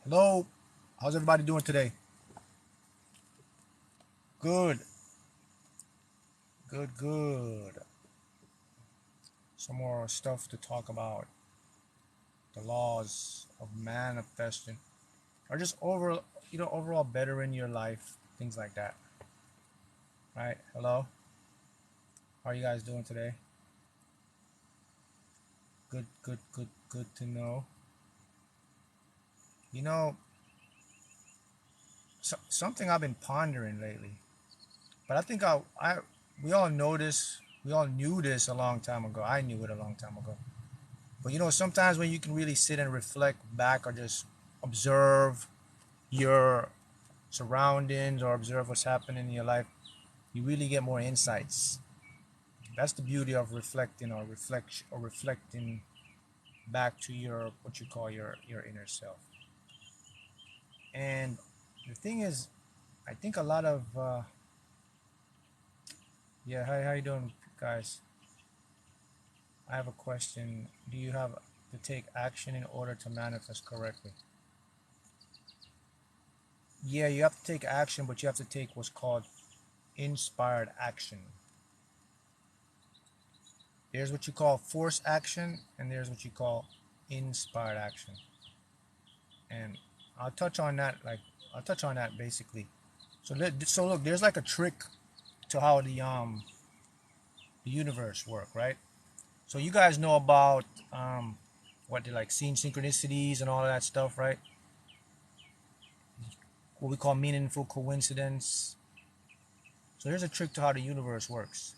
Hello, how's everybody doing today? Good, good. Some more stuff to talk about. The laws of manifesting, or just overall better in your life, things like that. Right? Hello, how are you guys doing today? Good to know. You know, something I've been pondering lately, but I think we all know this. We all knew this a long time ago. I knew it a long time ago. But sometimes when you can really sit and reflect back or just observe your surroundings or observe what's happening in your life, you really get more insights. That's the beauty of reflecting back to your what you call your inner self. And the thing is, I think a lot of yeah, how you doing, guys? I have a question. Do you have to take action in order to manifest correctly? Yeah, you have to take action, but you have to take what's called inspired action. There's what you call force action, and there's what you call inspired action. And I'll touch on that. I'll touch on that basically. So look, there's like a trick to how the universe work, right? So you guys know about what they like seeing synchronicities and all of that stuff, right? What we call meaningful coincidence. So there's a trick to how the universe works.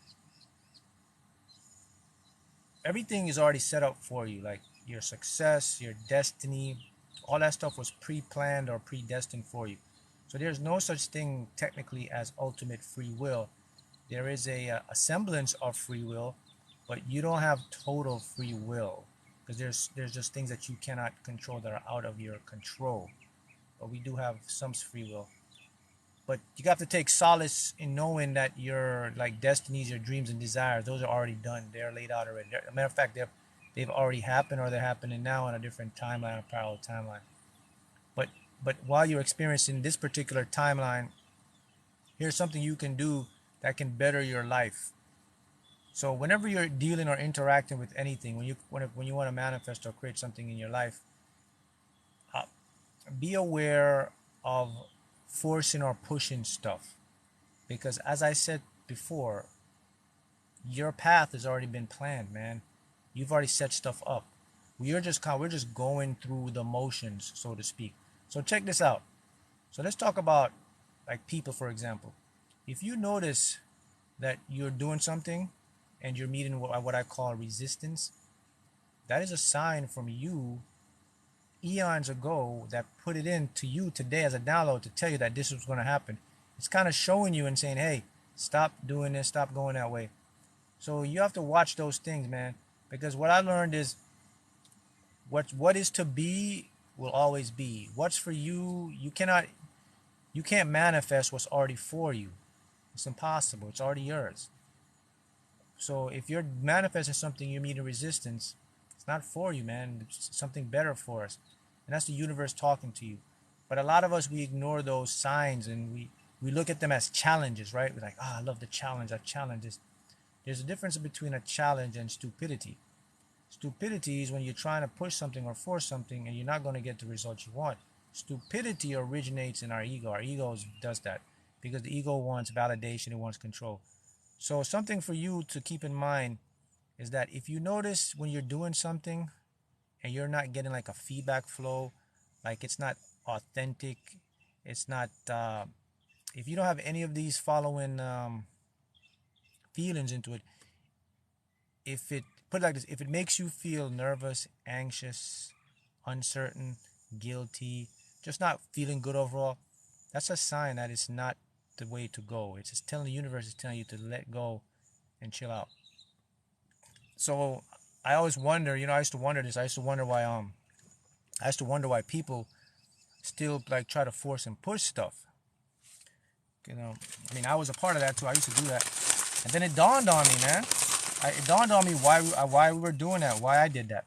Everything is already set up for you, like your success, your destiny, all that stuff was pre-planned or predestined for you. So there's no such thing technically as ultimate free will. There is a semblance of free will, but you don't have total free will because there's just things that you cannot control that are out of your control. But we do have some free will. But you have to take solace in knowing that your like destinies, your dreams and desires, those are already done. They're laid out already. As a matter of fact, they've already happened or they're happening now on a different timeline, a parallel timeline. But but while you're experiencing this particular timeline, here's something you can do that can better your life. So whenever you're dealing or interacting with anything, when you want to manifest or create something in your life, uh, be aware of forcing or pushing stuff. Because as I said before, your path has already been planned, man. You've already set stuff up. We're just going through the motions, so to speak. So check this out. So let's talk about like people, for example. If you notice that you're doing something and you're meeting what I call resistance, that is a sign from you eons ago that put it into you today as a download to tell you that this was going to happen. It's kind of showing you and saying, hey, stop doing this, stop going that way. So you have to watch those things, man, because what I learned is what is to be will always be. What's for you, you can't manifest what's already for you. It's impossible. It's already yours. So if you're manifesting something you're meeting resistance, it's not for you, man. It's something better for us. And that's the universe talking to you. But a lot of us, we ignore those signs and we look at them as challenges, right? We're like, I love the challenge. I challenge this. There's a difference between a challenge and stupidity. Stupidity is when you're trying to push something or force something and you're not going to get the results you want. Stupidity originates in our ego. Our ego does that because the ego wants validation, it wants control. So something for you to keep in mind is that if you notice when you're doing something and you're not getting like a feedback flow, like it's not authentic, it's not, if you don't have any of these following feelings into it, if it, put it like this, if it makes you feel nervous, anxious, uncertain, guilty, just not feeling good overall, that's a sign that it's not the way to go. It's just telling the universe, is telling you to let go and chill out. So I always wonder, I used to wonder this. I used to wonder why people still like try to force and push stuff. I mean, I was a part of that too. I used to do that, and then it dawned on me, man. It dawned on me why we were doing that, why I did that,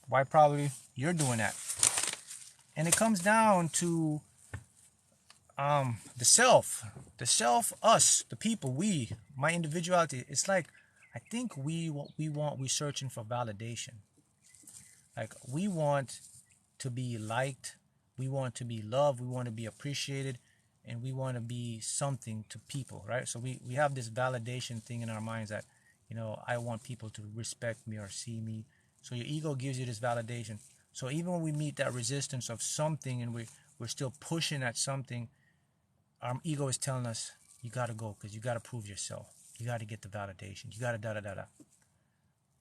why probably you're doing that. And it comes down to the self, us, the people, we, my individuality. It's like, I think we're searching for validation. Like, we want to be liked, we want to be loved, we want to be appreciated, and we want to be something to people, right? So we have this validation thing in our minds that, I want people to respect me or see me. So your ego gives you this validation. So even when we meet that resistance of something and we're still pushing at something, our ego is telling us, you got to go because you got to prove yourself. You got to get the validation. You got to da-da-da-da.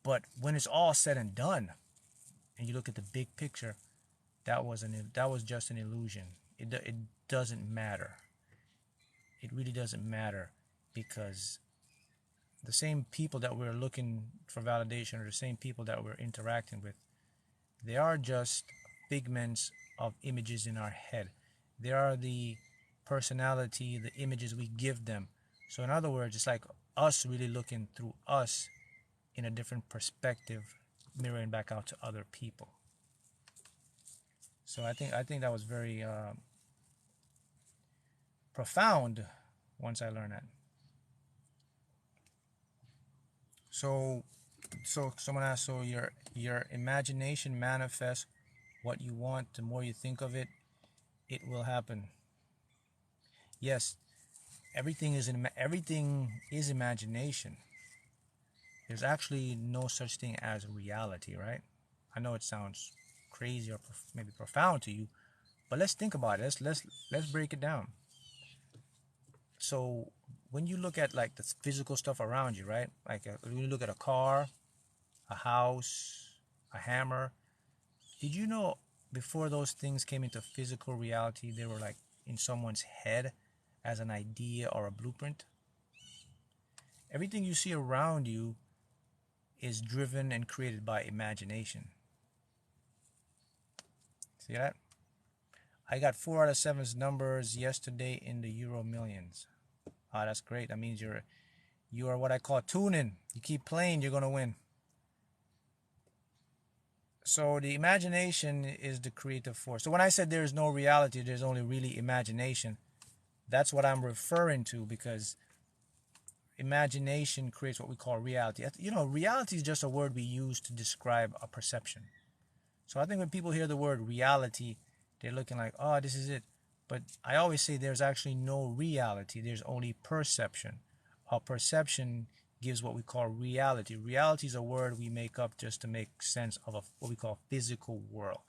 But when it's all said and done, and you look at the big picture, that was just an illusion. It doesn't matter. It really doesn't matter, because the same people that we're looking for validation are the same people that we're interacting with. They are just figments of images in our head. They are the personality, the images we give them. So in other words, it's like us really looking through us in a different perspective, mirroring back out to other people. So I think that was very profound once I learned that. So someone asked, so your imagination manifests what you want. The more you think of it, it will happen. Yes, everything is imagination. There's actually no such thing as reality, right? I know it sounds crazy or maybe profound to you, but let's think about it. Let's break it down. So when you look at like the physical stuff around you, right? Like when you look at a car, a house, a hammer, did you know before those things came into physical reality, they were like in someone's head as an idea or a blueprint? Everything you see around you is driven and created by imagination. See that? I got 4 out of 7 numbers yesterday in the Euro Millions. That's great. That means you are what I call tuning. You keep playing, you're gonna win. So the imagination is the creative force. So when I said there is no reality, there's only really imagination, that's what I'm referring to, because imagination creates what we call reality. Reality is just a word we use to describe a perception. So I think when people hear the word reality, they're looking like, oh, this is it. But I always say there's actually no reality. There's only perception. Our perception gives what we call reality. Reality is a word we make up just to make sense of what we call physical world.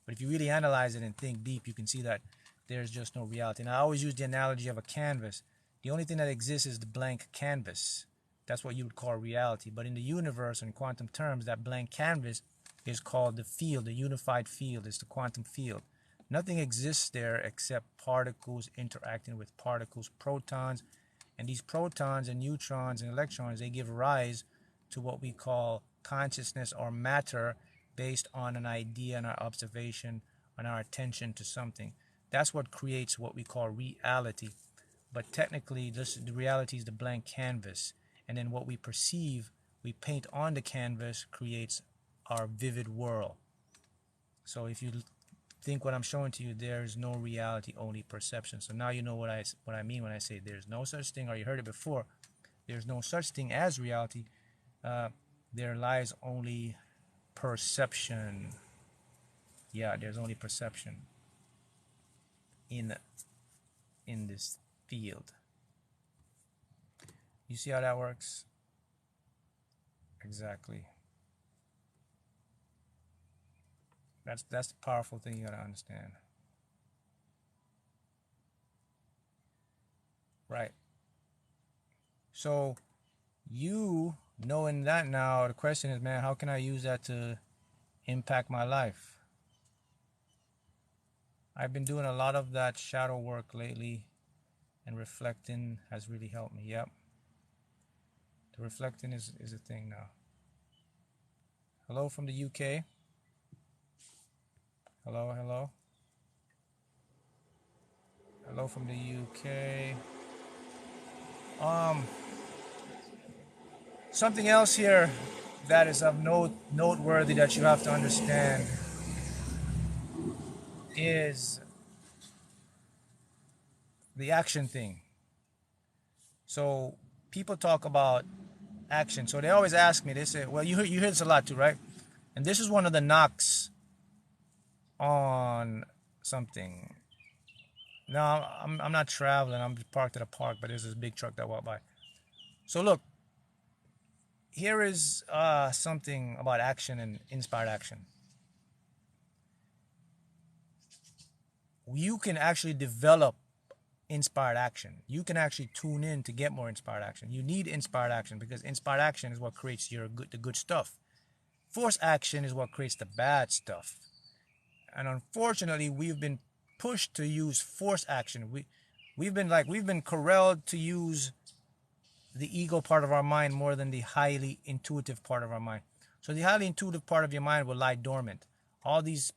But if you really analyze it and think deep, you can see that there's just no reality. And I always use the analogy of a canvas. The only thing that exists is the blank canvas. That's what you would call reality. But in the universe, in quantum terms, that blank canvas is called the field, the unified field. It's the quantum field. Nothing exists there except particles interacting with particles, protons. And these protons and neutrons and electrons, they give rise to what we call consciousness or matter based on an idea and our observation and our attention to something. That's what creates what we call reality. But technically, the reality is the blank canvas. And then what we perceive, we paint on the canvas, creates our vivid world. So if you think what I'm showing to you, there's no reality, only perception. So now you know what I mean when I say there's no such thing, or you heard it before, there's no such thing as reality. There lies only perception. Yeah, there's only perception in this field. You see how that works? Exactly. That's the powerful thing you gotta understand. Right. So you knowing that now, the question is, man, how can I use that to impact my life? I've been doing a lot of that shadow work lately, and reflecting has really helped me. Yep. The reflecting is a thing now. Hello from the UK. Hello, hello. Hello from the UK. Something else here that is of noteworthy that you have to understand. is the action thing. So people talk about action. So they always ask me, they say, well, you hear this a lot too, right? And this is one of the knocks on something. No, I'm not traveling. I'm parked at a park, but there's this big truck that walked by. So look, here is something about action and inspired action. You can actually develop inspired action. You can actually tune in to get more inspired action. You need inspired action because inspired action is what creates the good stuff. Forced action is what creates the bad stuff. And unfortunately, we've been pushed to use forced action. We've been corralled to use the ego part of our mind more than the highly intuitive part of our mind. So the highly intuitive part of your mind will lie dormant. All these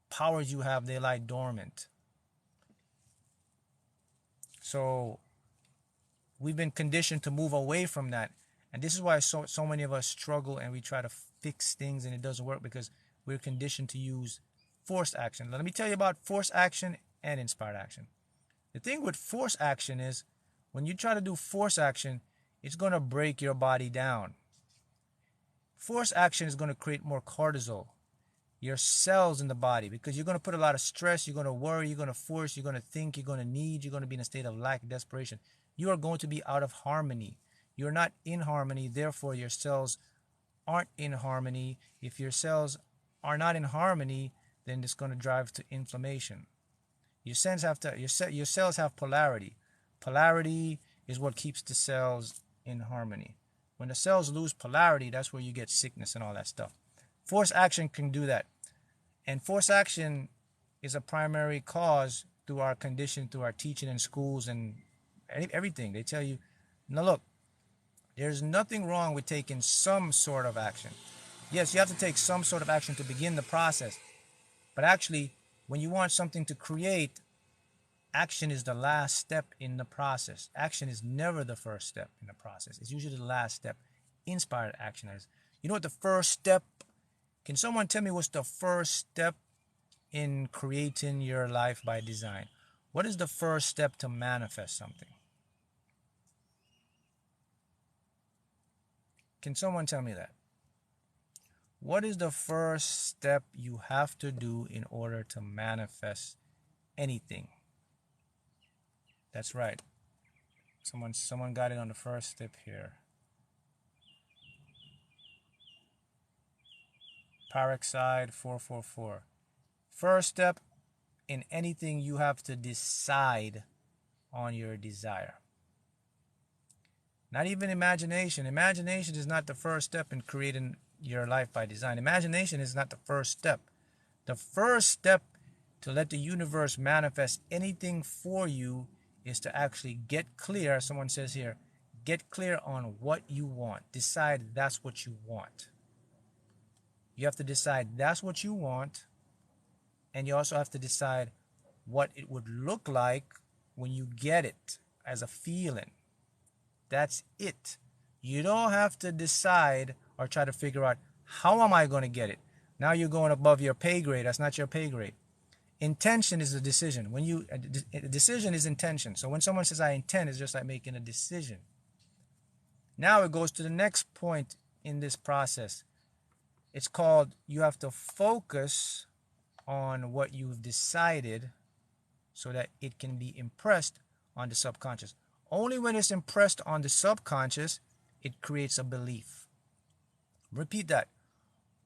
powers you have, they lie dormant. So we've been conditioned to move away from that. And this is why so many of us struggle and we try to fix things and it doesn't work because we're conditioned to use forced action. Let me tell you about forced action and inspired action. The thing with forced action is when you try to do forced action, it's going to break your body down. Forced action is going to create more cortisol, your cells in the body, because you're going to put a lot of stress, you're going to worry, you're going to force, you're going to think, you're going to need, you're going to be in a state of lack, desperation. You are going to be out of harmony. You're not in harmony, therefore your cells aren't in harmony. If your cells are not in harmony, then it's going to drive to inflammation. Your cells have polarity. Polarity is what keeps the cells in harmony. When the cells lose polarity, that's where you get sickness and all that stuff. Forced action can do that. And forced action is a primary cause through our condition, through our teaching in schools and everything. They tell you, now look, there's nothing wrong with taking some sort of action. Yes, you have to take some sort of action to begin the process. But actually, when you want something to create, action is the last step in the process. Action is never the first step in the process. It's usually the last step. Inspired action is. You know what the first step? Can someone tell me what's the first step in creating your life by design? What is the first step to manifest something? Can someone tell me that? What is the first step you have to do in order to manifest anything? That's right. Someone got it on the first step here. Paroxide 444. First step in anything, you have to decide on your desire. Not even imagination. Imagination is not the first step in creating your life by design. Imagination is not the first step. The first step to let the universe manifest anything for you is to actually get clear. Someone says here, get clear on what you want. Decide that's what you want. You have to decide that's what you want. And you also have to decide what it would look like when you get it as a feeling. That's it. You don't have to decide or try to figure out, how am I going to get it? Now you're going above your pay grade. That's not your pay grade. Intention is a decision. A decision is intention. So when someone says I intend, it's just like making a decision. Now it goes to the next point in this process. It's called, you have to focus on what you've decided so that it can be impressed on the subconscious. Only when it's impressed on the subconscious, it creates a belief. Repeat that.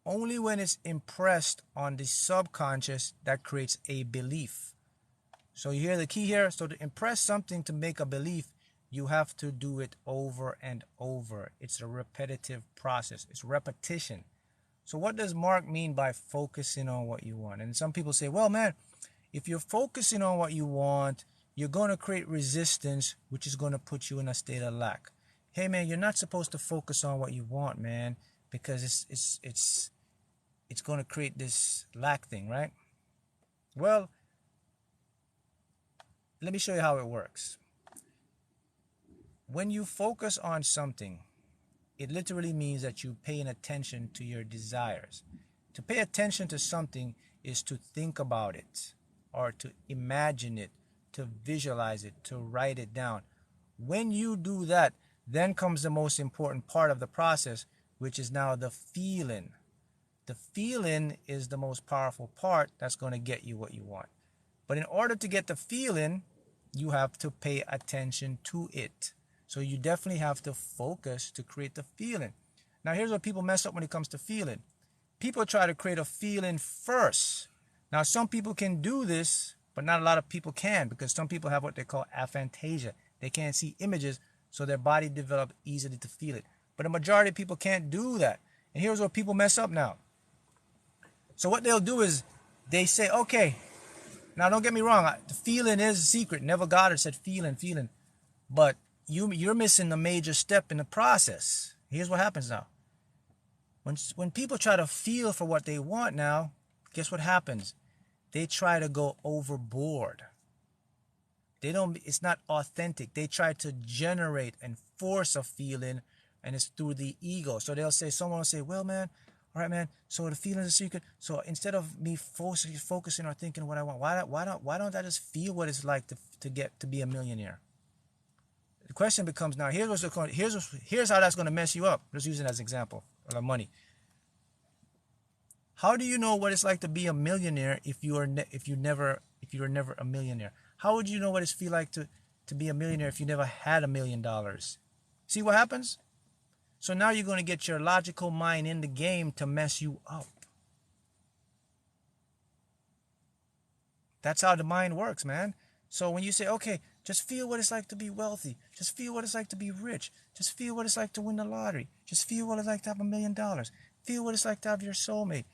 Only when it's impressed on the subconscious, that creates a belief. So you hear the key here? So to impress something, to make a belief, you have to do it over and over. It's a repetitive process. It's repetition. So what does Mark mean by focusing on what you want? And some people say, well, man, if you're focusing on what you want, you're going to create resistance, which is going to put you in a state of lack. Hey, man, you're not supposed to focus on what you want, man, because it's going to create this lack thing, right? Well, let me show you how it works. When you focus on something, it literally means that you're paying attention to your desires. To pay attention to something is to think about it. or to imagine it, to visualize it, to write it down. When you do that, then comes the most important part of the process, which is now the feeling. The feeling is the most powerful part that's going to get you what you want. But in order to get the feeling, you have to pay attention to it. So you definitely have to focus to create the feeling. Now here's what people mess up when it comes to feeling. People try to create a feeling first. Now some people can do this, but not a lot of people can, because some people have what they call aphantasia. They can't see images, so their body develops easily to feel it. But a majority of people can't do that. And here's where people mess up now. So what they'll do is they say, okay, now don't get me wrong, the feeling is a secret. Neville Goddard said feeling. But you're missing the major step in the process. Here's what happens now. When people try to feel for what they want now, guess what happens? They try to go overboard. It's not authentic. They try to generate and force a feeling, and it's through the ego. So someone will say, well, man, all right, man, so the feeling is a secret. So instead of me focusing or thinking what I want, why don't I just feel what it's like to be a millionaire? The question becomes now, here's how that's going to mess you up. Just using it as an example of money. How do you know what it's like to be a millionaire if you were never a millionaire? How would you know what it feels like to be a millionaire if you never had $1 million? See what happens? So now you're going to get your logical mind in the game to mess you up. That's how the mind works, man. So when you say, okay, just feel what it's like to be wealthy. Just feel what it's like to be rich. Just feel what it's like to win the lottery. Just feel what it's like to have $1 million. Feel what it's like to have your soulmate.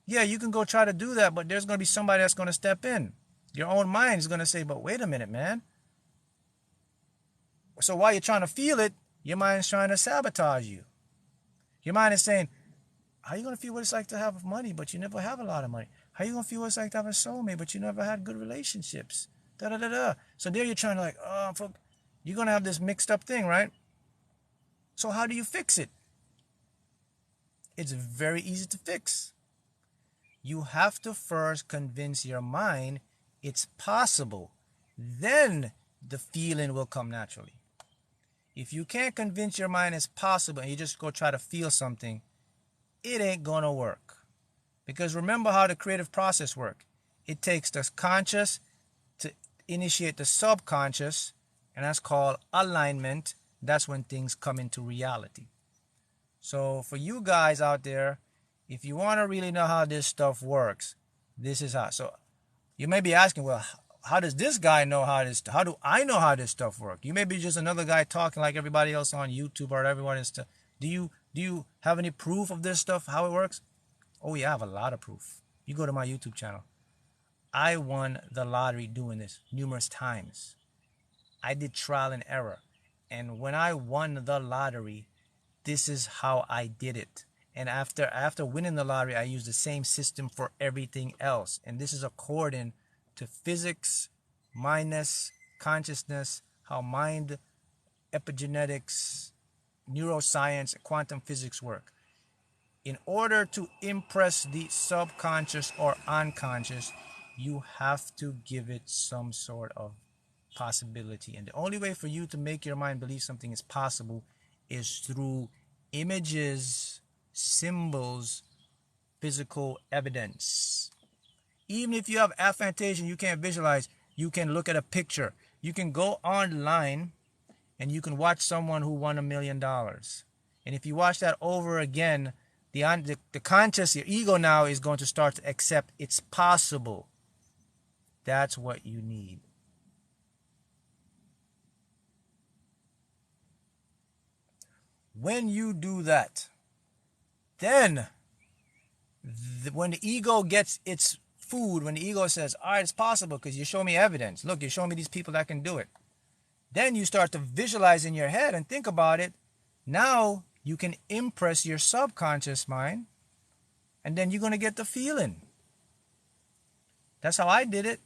Yeah, you can go try to do that, but there's going to be somebody that's going to step in. Your own mind is going to say, but wait a minute, man. So while you're trying to feel it, your mind is trying to sabotage you. Your mind is saying, how are you going to feel what it's like to have money, but you never have a lot of money? How are you going to feel what it's like to have a soulmate, but you never had good relationships? So there you're trying to you're going to have this mixed up thing, right? So how do you fix it? It's very easy to fix. You have to first convince your mind it's possible. Then the feeling will come naturally. If you can't convince your mind it's possible and you just go try to feel something, it ain't gonna work. Because remember how the creative process works. It takes the conscious to initiate the subconscious, and that's called alignment. That's when things come into reality. So for you guys out there, if you want to really know how this stuff works, this is how. So you may be asking, well, how does this guy know how do I know how this stuff works? You may be just another guy talking like everybody else on YouTube or everyone is. Do you have any proof of this stuff, how it works? Oh yeah, I have a lot of proof. You go to my YouTube channel. I won the lottery doing this numerous times. I did trial and error. And when I won the lottery, this is how I did it. And after winning the lottery, I used the same system for everything else. And this is according to physics, mindness, consciousness, how mind, epigenetics, neuroscience, and quantum physics work. In order to impress the subconscious or unconscious, you have to give it some sort of possibility. And the only way for you to make your mind believe something is possible is through images, symbols, physical evidence. Even if you have aphantasia, you can't visualize, you can look at a picture. You can go online and you can watch someone who won $1 million. And if you watch that over again, the conscious, your ego now is going to start to accept it's possible. That's what you need. When you do that, then when the ego gets its food, when the ego says, all right, it's possible because you show me evidence. Look, you show me these people that can do it. Then you start to visualize in your head and think about it. Now you can impress your subconscious mind, and then you're going to get the feeling. That's how I did it.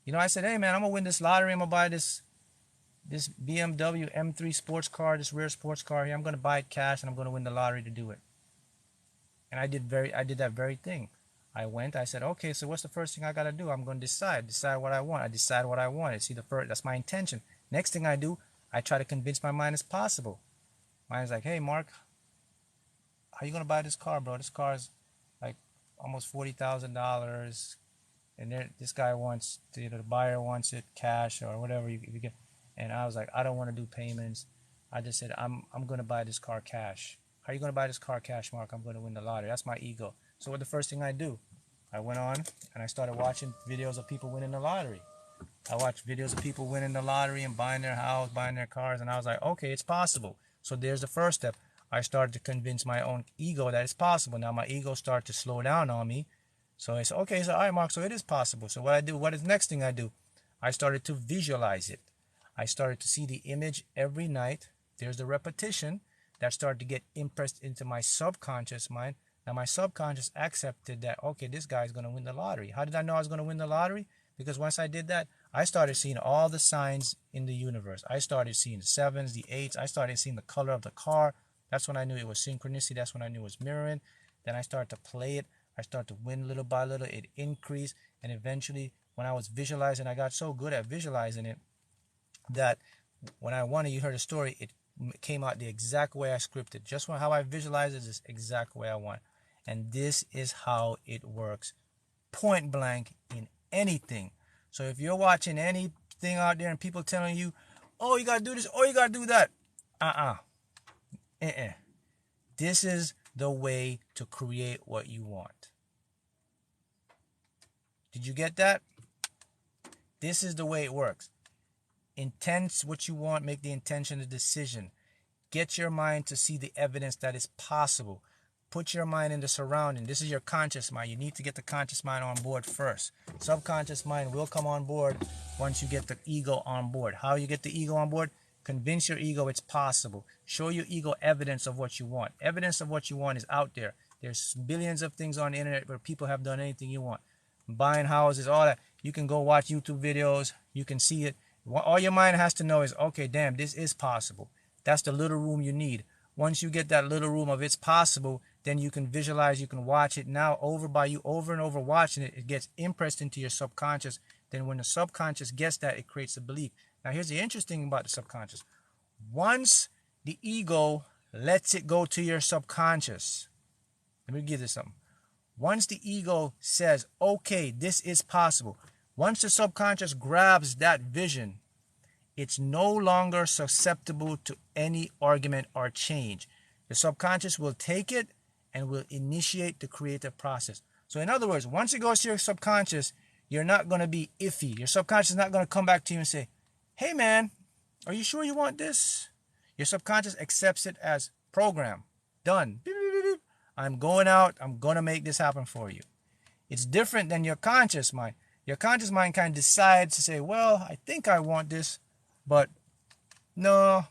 You know, I said, hey, man, I'm going to win this lottery. I'm going to buy this BMW M3 sports car, this rare sports car here. I'm going to buy it cash, and I'm going to win the lottery to do it. And I did that very thing. I went, I said, okay, so what's the first thing I got to do? I'm going to decide what I want. I decide what I want. See, that's my intention. Next thing I do, I try to convince my mind it's possible. Mine's like, hey, Mark, how you going to buy this car, bro? This car is like almost $40,000. And this guy wants, the buyer wants it cash or whatever you get. And I was like, I don't want to do payments. I just said, I'm going to buy this car cash. How are you going to buy this car cash, Mark? I'm going to win the lottery. That's my ego. So what the first thing I do? I went on and I started watching videos of people winning the lottery. I watched videos of people winning the lottery and buying their house, buying their cars. And I was like, okay, it's possible. So there's the first step. I started to convince my own ego that it's possible. Now my ego started to slow down on me. So I said, okay, so all right, Mark, so it is possible. So what is the next thing I do? I started to visualize it. I started to see the image every night. There's the repetition that started to get impressed into my subconscious mind. Now my subconscious accepted that, okay, this guy's going to win the lottery. How did I know I was going to win the lottery? Because once I did that, I started seeing all the signs in the universe. I started seeing the sevens, the eights. I started seeing the color of the car. That's when I knew it was synchronicity. That's when I knew it was mirroring. Then I started to play it. I started to win little by little. It increased. And eventually, when I was visualizing, I got so good at visualizing it that when I won it, you heard a story, it came out the exact way I scripted. Just how I visualized it is the exact way I want. And this is how it works. Point blank in anything. So if you're watching anything out there and people telling you, oh, you got to do this, oh, you got to do that. This is the way to create what you want. Did you get that? This is the way it works. Intense what you want, make the intention a decision. Get your mind to see the evidence that is possible. Put your mind in the surrounding. This is your conscious mind. You need to get the conscious mind on board first. Subconscious mind will come on board once you get the ego on board. How you get the ego on board? Convince your ego it's possible. Show your ego evidence of what you want. Evidence of what you want is out there. There's billions of things on the internet where people have done anything you want. Buying houses, all that. You can go watch YouTube videos. You can see it. All your mind has to know is, okay, damn, this is possible. That's the little room you need. Once you get that little room of it's possible, then you can visualize, you can watch it. Now, by you over and over watching it, it gets impressed into your subconscious. Then when the subconscious gets that, it creates a belief. Now, here's the interesting thing about the subconscious. Once the ego lets it go to your subconscious, let me give this something. Once the ego says, okay, this is possible. Once the subconscious grabs that vision, it's no longer susceptible to any argument or change. The subconscious will take it and will initiate the creative process. So in other words, once it goes to your subconscious, you're not going to be iffy. Your subconscious is not going to come back to you and say, hey man, are you sure you want this? Your subconscious accepts it as program. Done. I'm going out. I'm going to make this happen for you. It's different than your conscious mind. Your conscious mind kind of decides to say, well, I think I want this, but no,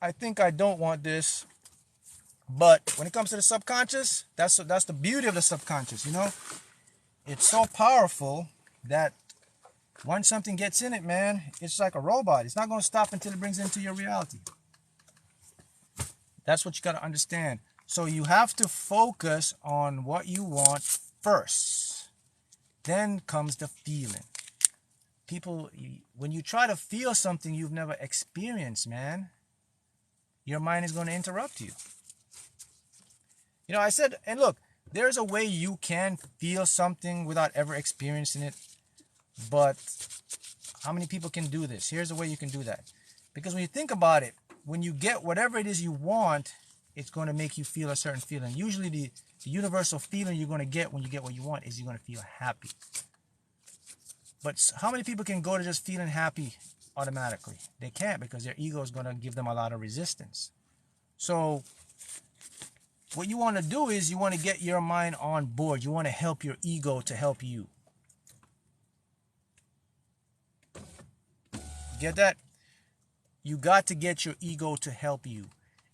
I think I don't want this. But when it comes to the subconscious, that's the beauty of the subconscious, you know? It's so powerful that once something gets in it, man, it's like a robot. It's not going to stop until it brings it into your reality. That's what you got to understand. So you have to focus on what you want first. Then comes the feeling. People, when you try to feel something you've never experienced, man, your mind is going to interrupt you. You know, I said, and look, there's a way you can feel something without ever experiencing it. But how many people can do this? Here's the way you can do that. Because when you think about it, when you get whatever it is you want, it's going to make you feel a certain feeling. Usually the universal feeling you're going to get when you get what you want is you're going to feel happy. But how many people can go to just feeling happy automatically? They can't, because their ego is going to give them a lot of resistance. So what you want to do is you want to get your mind on board. You want to help your ego to help you. Get that? You got to get your ego to help you.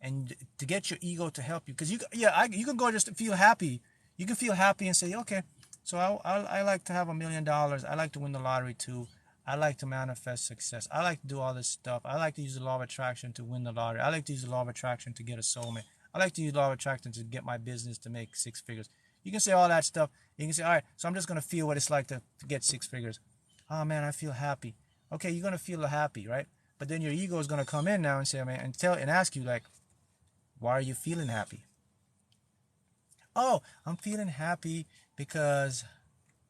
And to get your ego to help you, because you can go just to feel happy. You can feel happy and say, okay, so I like to have $1 million. I like to win the lottery too. I like to manifest success. I like to do all this stuff. I like to use the law of attraction to win the lottery. I like to use the law of attraction to get a soulmate. I like to use the law of attraction to get my business to make 6 figures. You can say all that stuff. You can say, all right, so I'm just going to feel what it's like to get 6 figures. Oh man, I feel happy. Okay, you're going to feel happy, right? But then your ego is going to come in now and say, man, and ask you, like, why are you feeling happy? Oh, I'm feeling happy because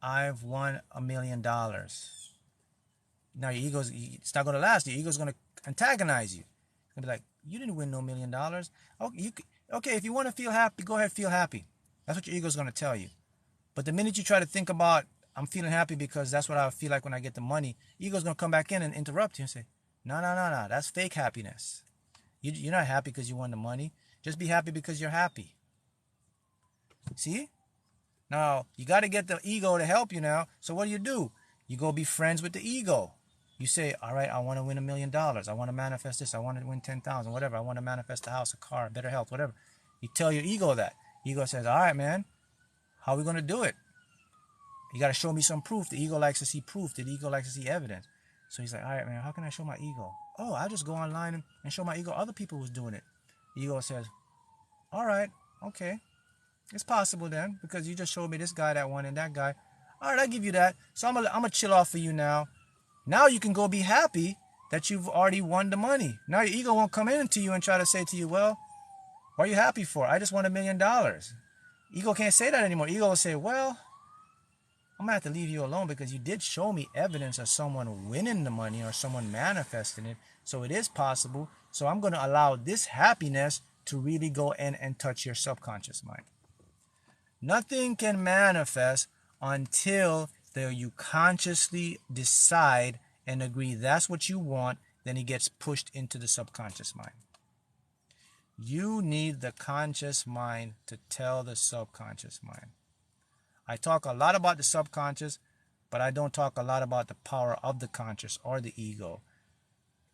I've won $1 million. Now your ego's, it's not going to last. Your ego's going to antagonize you. It's going to be like, you didn't win no $1 million. Okay, if you want to feel happy, go ahead, feel happy. That's what your ego's going to tell you. But the minute you try to think about, I'm feeling happy because that's what I feel like when I get the money, ego's going to come back in and interrupt you and say, no, that's fake happiness. You're not happy because you won the money. Just be happy because you're happy. See? Now, you got to get the ego to help you now. So what do? You go be friends with the ego. You say, all right, I want to win $1 million. I want to manifest this. I want to win 10,000, whatever. I want to manifest a house, a car, better health, whatever. You tell your ego that. Ego says, all right, man, how are we going to do it? You got to show me some proof. The ego likes to see proof. The ego likes to see evidence. So he's like, all right, man, how can I show my ego? Oh, I'll just go online and show my ego other people who's doing it. The ego says, all right, okay. It's possible then, because you just showed me this guy that won and that guy. All right, I'll give you that. So I'm gonna chill off for you now. Now you can go be happy that you've already won the money. Now your ego won't come into you and try to say to you, well, what are you happy for? I just won $1 million. Ego can't say that anymore. Ego will say, well, I'm gonna have to leave you alone because you did show me evidence of someone winning the money or someone manifesting it. So it is possible. So I'm gonna allow this happiness to really go in and touch your subconscious mind. Nothing can manifest until you consciously decide and agree that's what you want, then it gets pushed into the subconscious mind. You need the conscious mind to tell the subconscious mind. I talk a lot about the subconscious, but I don't talk a lot about the power of the conscious or the ego.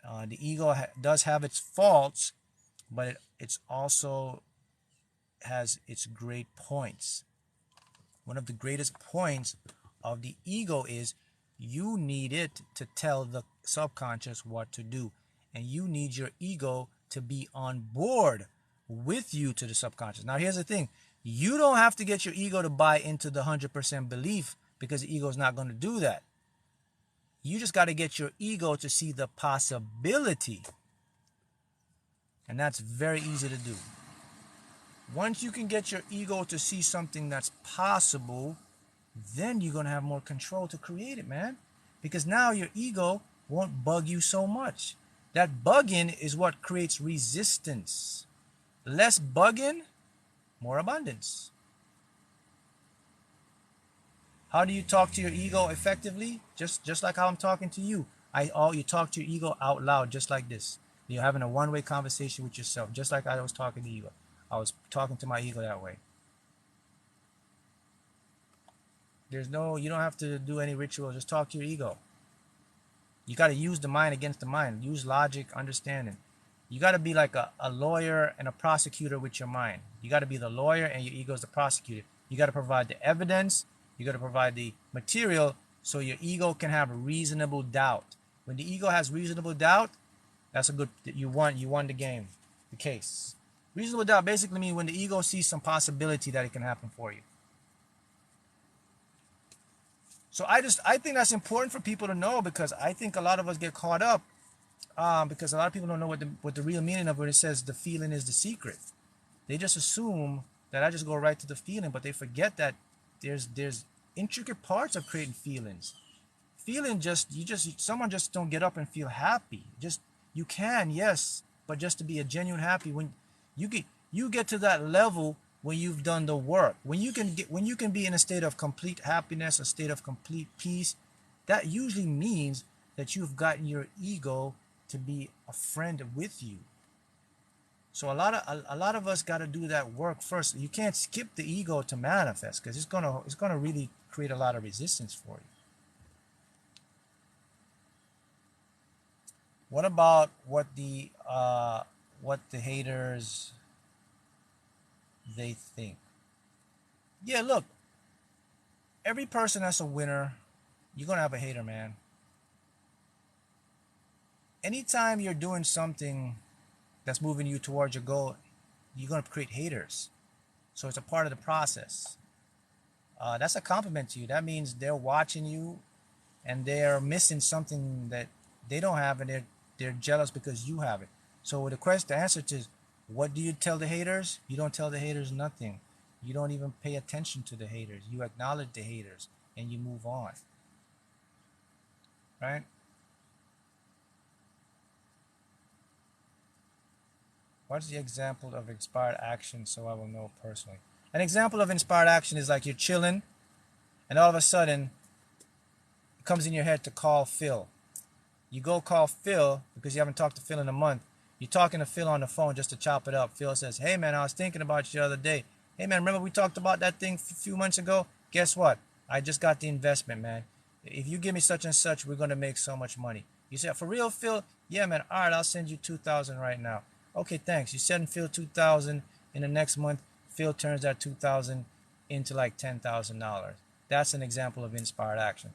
The ego does have its faults, but it's also has its great points. One of the greatest points of the ego is you need it to tell the subconscious what to do. And you need your ego to be on board with you to the subconscious. Now, here's the thing. You don't have to get your ego to buy into the 100% belief because the ego is not going to do that. You just got to get your ego to see the possibility. And that's very easy to do. Once you can get your ego to see something that's possible, then you're going to have more control to create it, man. Because now your ego won't bug you so much. That bugging is what creates resistance. Less bugging, more abundance. How do you talk to your ego effectively? Just like how I'm talking to you. You talk to your ego out loud, just like this. You're having a one-way conversation with yourself, just like I was talking to you. I was talking to my ego that way. You don't have to do any ritual. Just talk to your ego. You got to use the mind against the mind. Use logic, understanding. You got to be like a lawyer and a prosecutor with your mind. You got to be the lawyer and your ego is the prosecutor. You got to provide the evidence. You got to provide the material so your ego can have reasonable doubt. When the ego has reasonable doubt, that's a good, you won the game, the case. Reasonable doubt basically means when the ego sees some possibility that it can happen for you. So I think that's important for people to know, because I think a lot of us get caught up because a lot of people don't know what the real meaning of it says. The feeling is the secret. They just assume that I just go right to the feeling, but they forget that there's intricate parts of creating feelings. Feeling someone just don't get up and feel happy. You can, yes, but just to be a genuine happy, when you get to that level when you've done the work, when you can be in a state of complete happiness, a state of complete peace, that usually means that you've gotten your ego to be a friend with you. So a lot of us got to do that work first. You can't skip the ego to manifest, because it's gonna really create a lot of resistance for you. What about what the haters they think? Yeah, look, every person that's a winner, you're gonna have a hater, man. Anytime you're doing something that's moving you towards your goal, you're gonna create haters. So it's a part of the process. that's a compliment to you. That means they're watching you and they're missing something that they don't have, and they're jealous because you have it. So the answer to is, what do you tell the haters? You don't tell the haters nothing. You don't even pay attention to the haters. You acknowledge the haters and you move on, right? What's the example of inspired action so I will know personally? An example of inspired action is like you're chilling and all of a sudden it comes in your head to call Phil. You go call Phil because you haven't talked to Phil in a month. You're talking to Phil on the phone just to chop it up. Phil says, hey man, I was thinking about you the other day. Hey man, remember we talked about that thing a few months ago? Guess what? I just got the investment, man. If you give me such and such, we're going to make so much money. You say, for real, Phil? Yeah, man. All right, I'll send you 2,000 right now. Okay, thanks. You send Phil 2,000 in the next month. Phil turns that 2,000 into like $10,000. That's an example of inspired action.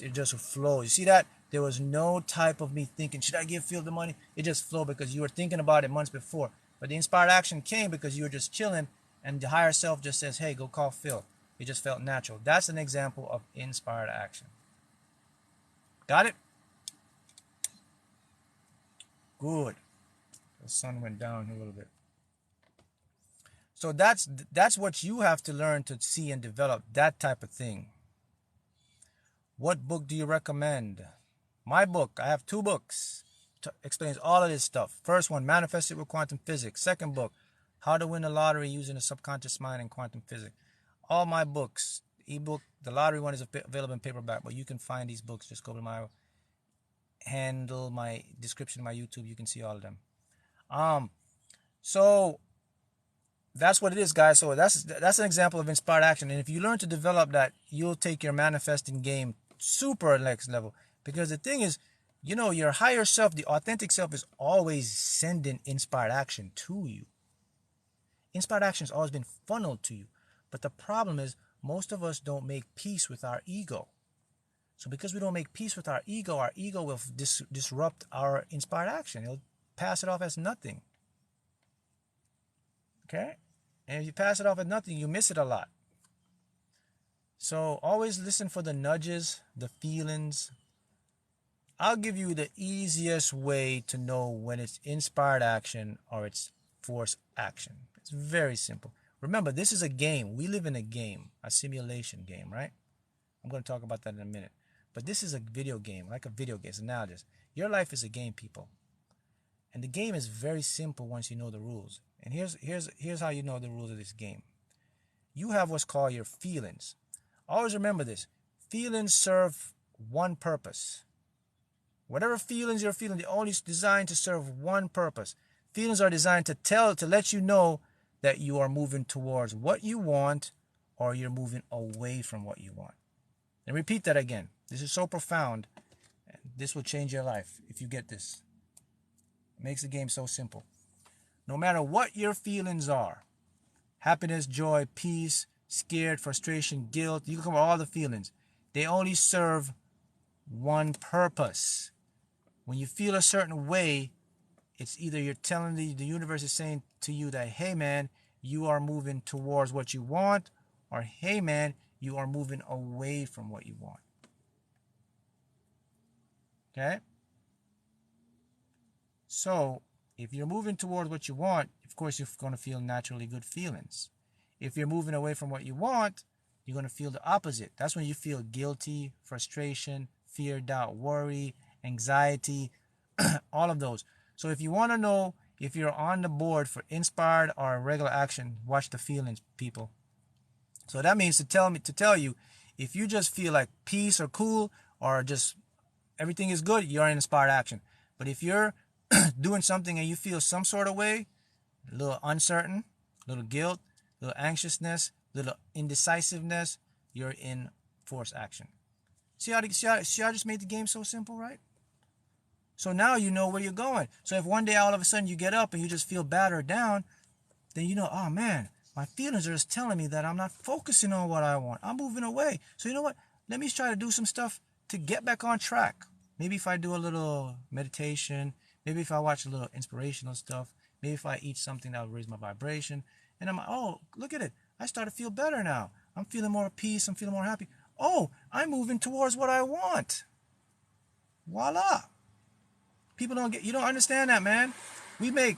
It just flows. You see that? There was no type of me thinking, should I give Phil the money? It just flowed because you were thinking about it months before. But the inspired action came because you were just chilling and the higher self just says, hey, go call Phil. It just felt natural. That's an example of inspired action. Got it? Good. The sun went down a little bit. So that's what you have to learn to see and develop, that type of thing. What book do you recommend? My book, I have 2 books. Explains all of this stuff. First one, Manifested with Quantum Physics. Second book, How to Win the Lottery Using the Subconscious Mind and Quantum Physics. All my books, ebook, the lottery one is available in paperback, but you can find these books. Just go to my handle, my description of my YouTube. You can see all of them. So that's what it is, guys. So that's an example of inspired action. And if you learn to develop that, you'll take your manifesting game super next level. Because the thing is, you know, your higher self, the authentic self, is always sending inspired action to you. Inspired action has always been funneled to you. But the problem is, most of us don't make peace with our ego. So because we don't make peace with our ego will disrupt our inspired action. It'll pass it off as nothing. Okay? And if you pass it off as nothing, you miss it a lot. So always listen for the nudges, the feelings. I'll give you the easiest way to know when it's inspired action or it's forced action. It's very simple. Remember, this is a game. We live in a game, a simulation game, right? I'm going to talk about that in a minute. But this is a video game, like a video game. It's analogous. Your life is a game, people. And the game is very simple once you know the rules. And here's how you know the rules of this game. You have what's called your feelings. Always remember this. Feelings serve one purpose. Whatever feelings you're feeling, they're only designed to serve one purpose. Feelings are designed to let you know that you are moving towards what you want or you're moving away from what you want. And repeat that again. This is so profound. This will change your life if you get this. It makes the game so simple. No matter what your feelings are, happiness, joy, peace, scared, frustration, guilt, you can come up with all the feelings. They only serve one purpose. When you feel a certain way, it's either you're telling the universe is saying to you that, hey man, you are moving towards what you want, or hey man, you are moving away from what you want. Okay? So, if you're moving towards what you want, of course you're going to feel naturally good feelings. If you're moving away from what you want, you're going to feel the opposite. That's when you feel guilty, frustration, fear, doubt, worry, anxiety, all of those. So if you want to know if you're on the board for inspired or regular action, watch the feelings, people. So that means to tell you, if you just feel like peace or cool or just everything is good, you're in inspired action. But if you're doing something and you feel some sort of way, a little uncertain, a little guilt, a little anxiousness, a little indecisiveness, you're in forced action. See how I just made the game so simple, right? So now you know where you're going. So if one day all of a sudden you get up and you just feel bad or down, then you know, oh man, my feelings are just telling me that I'm not focusing on what I want. I'm moving away. So you know what? Let me try to do some stuff to get back on track. Maybe if I do a little meditation, maybe if I watch a little inspirational stuff, maybe if I eat something that will raise my vibration, and I'm like, oh, look at it. I start to feel better now. I'm feeling more peace. I'm feeling more happy. Oh, I'm moving towards what I want. Voila. People don't get, you don't understand that, man. We make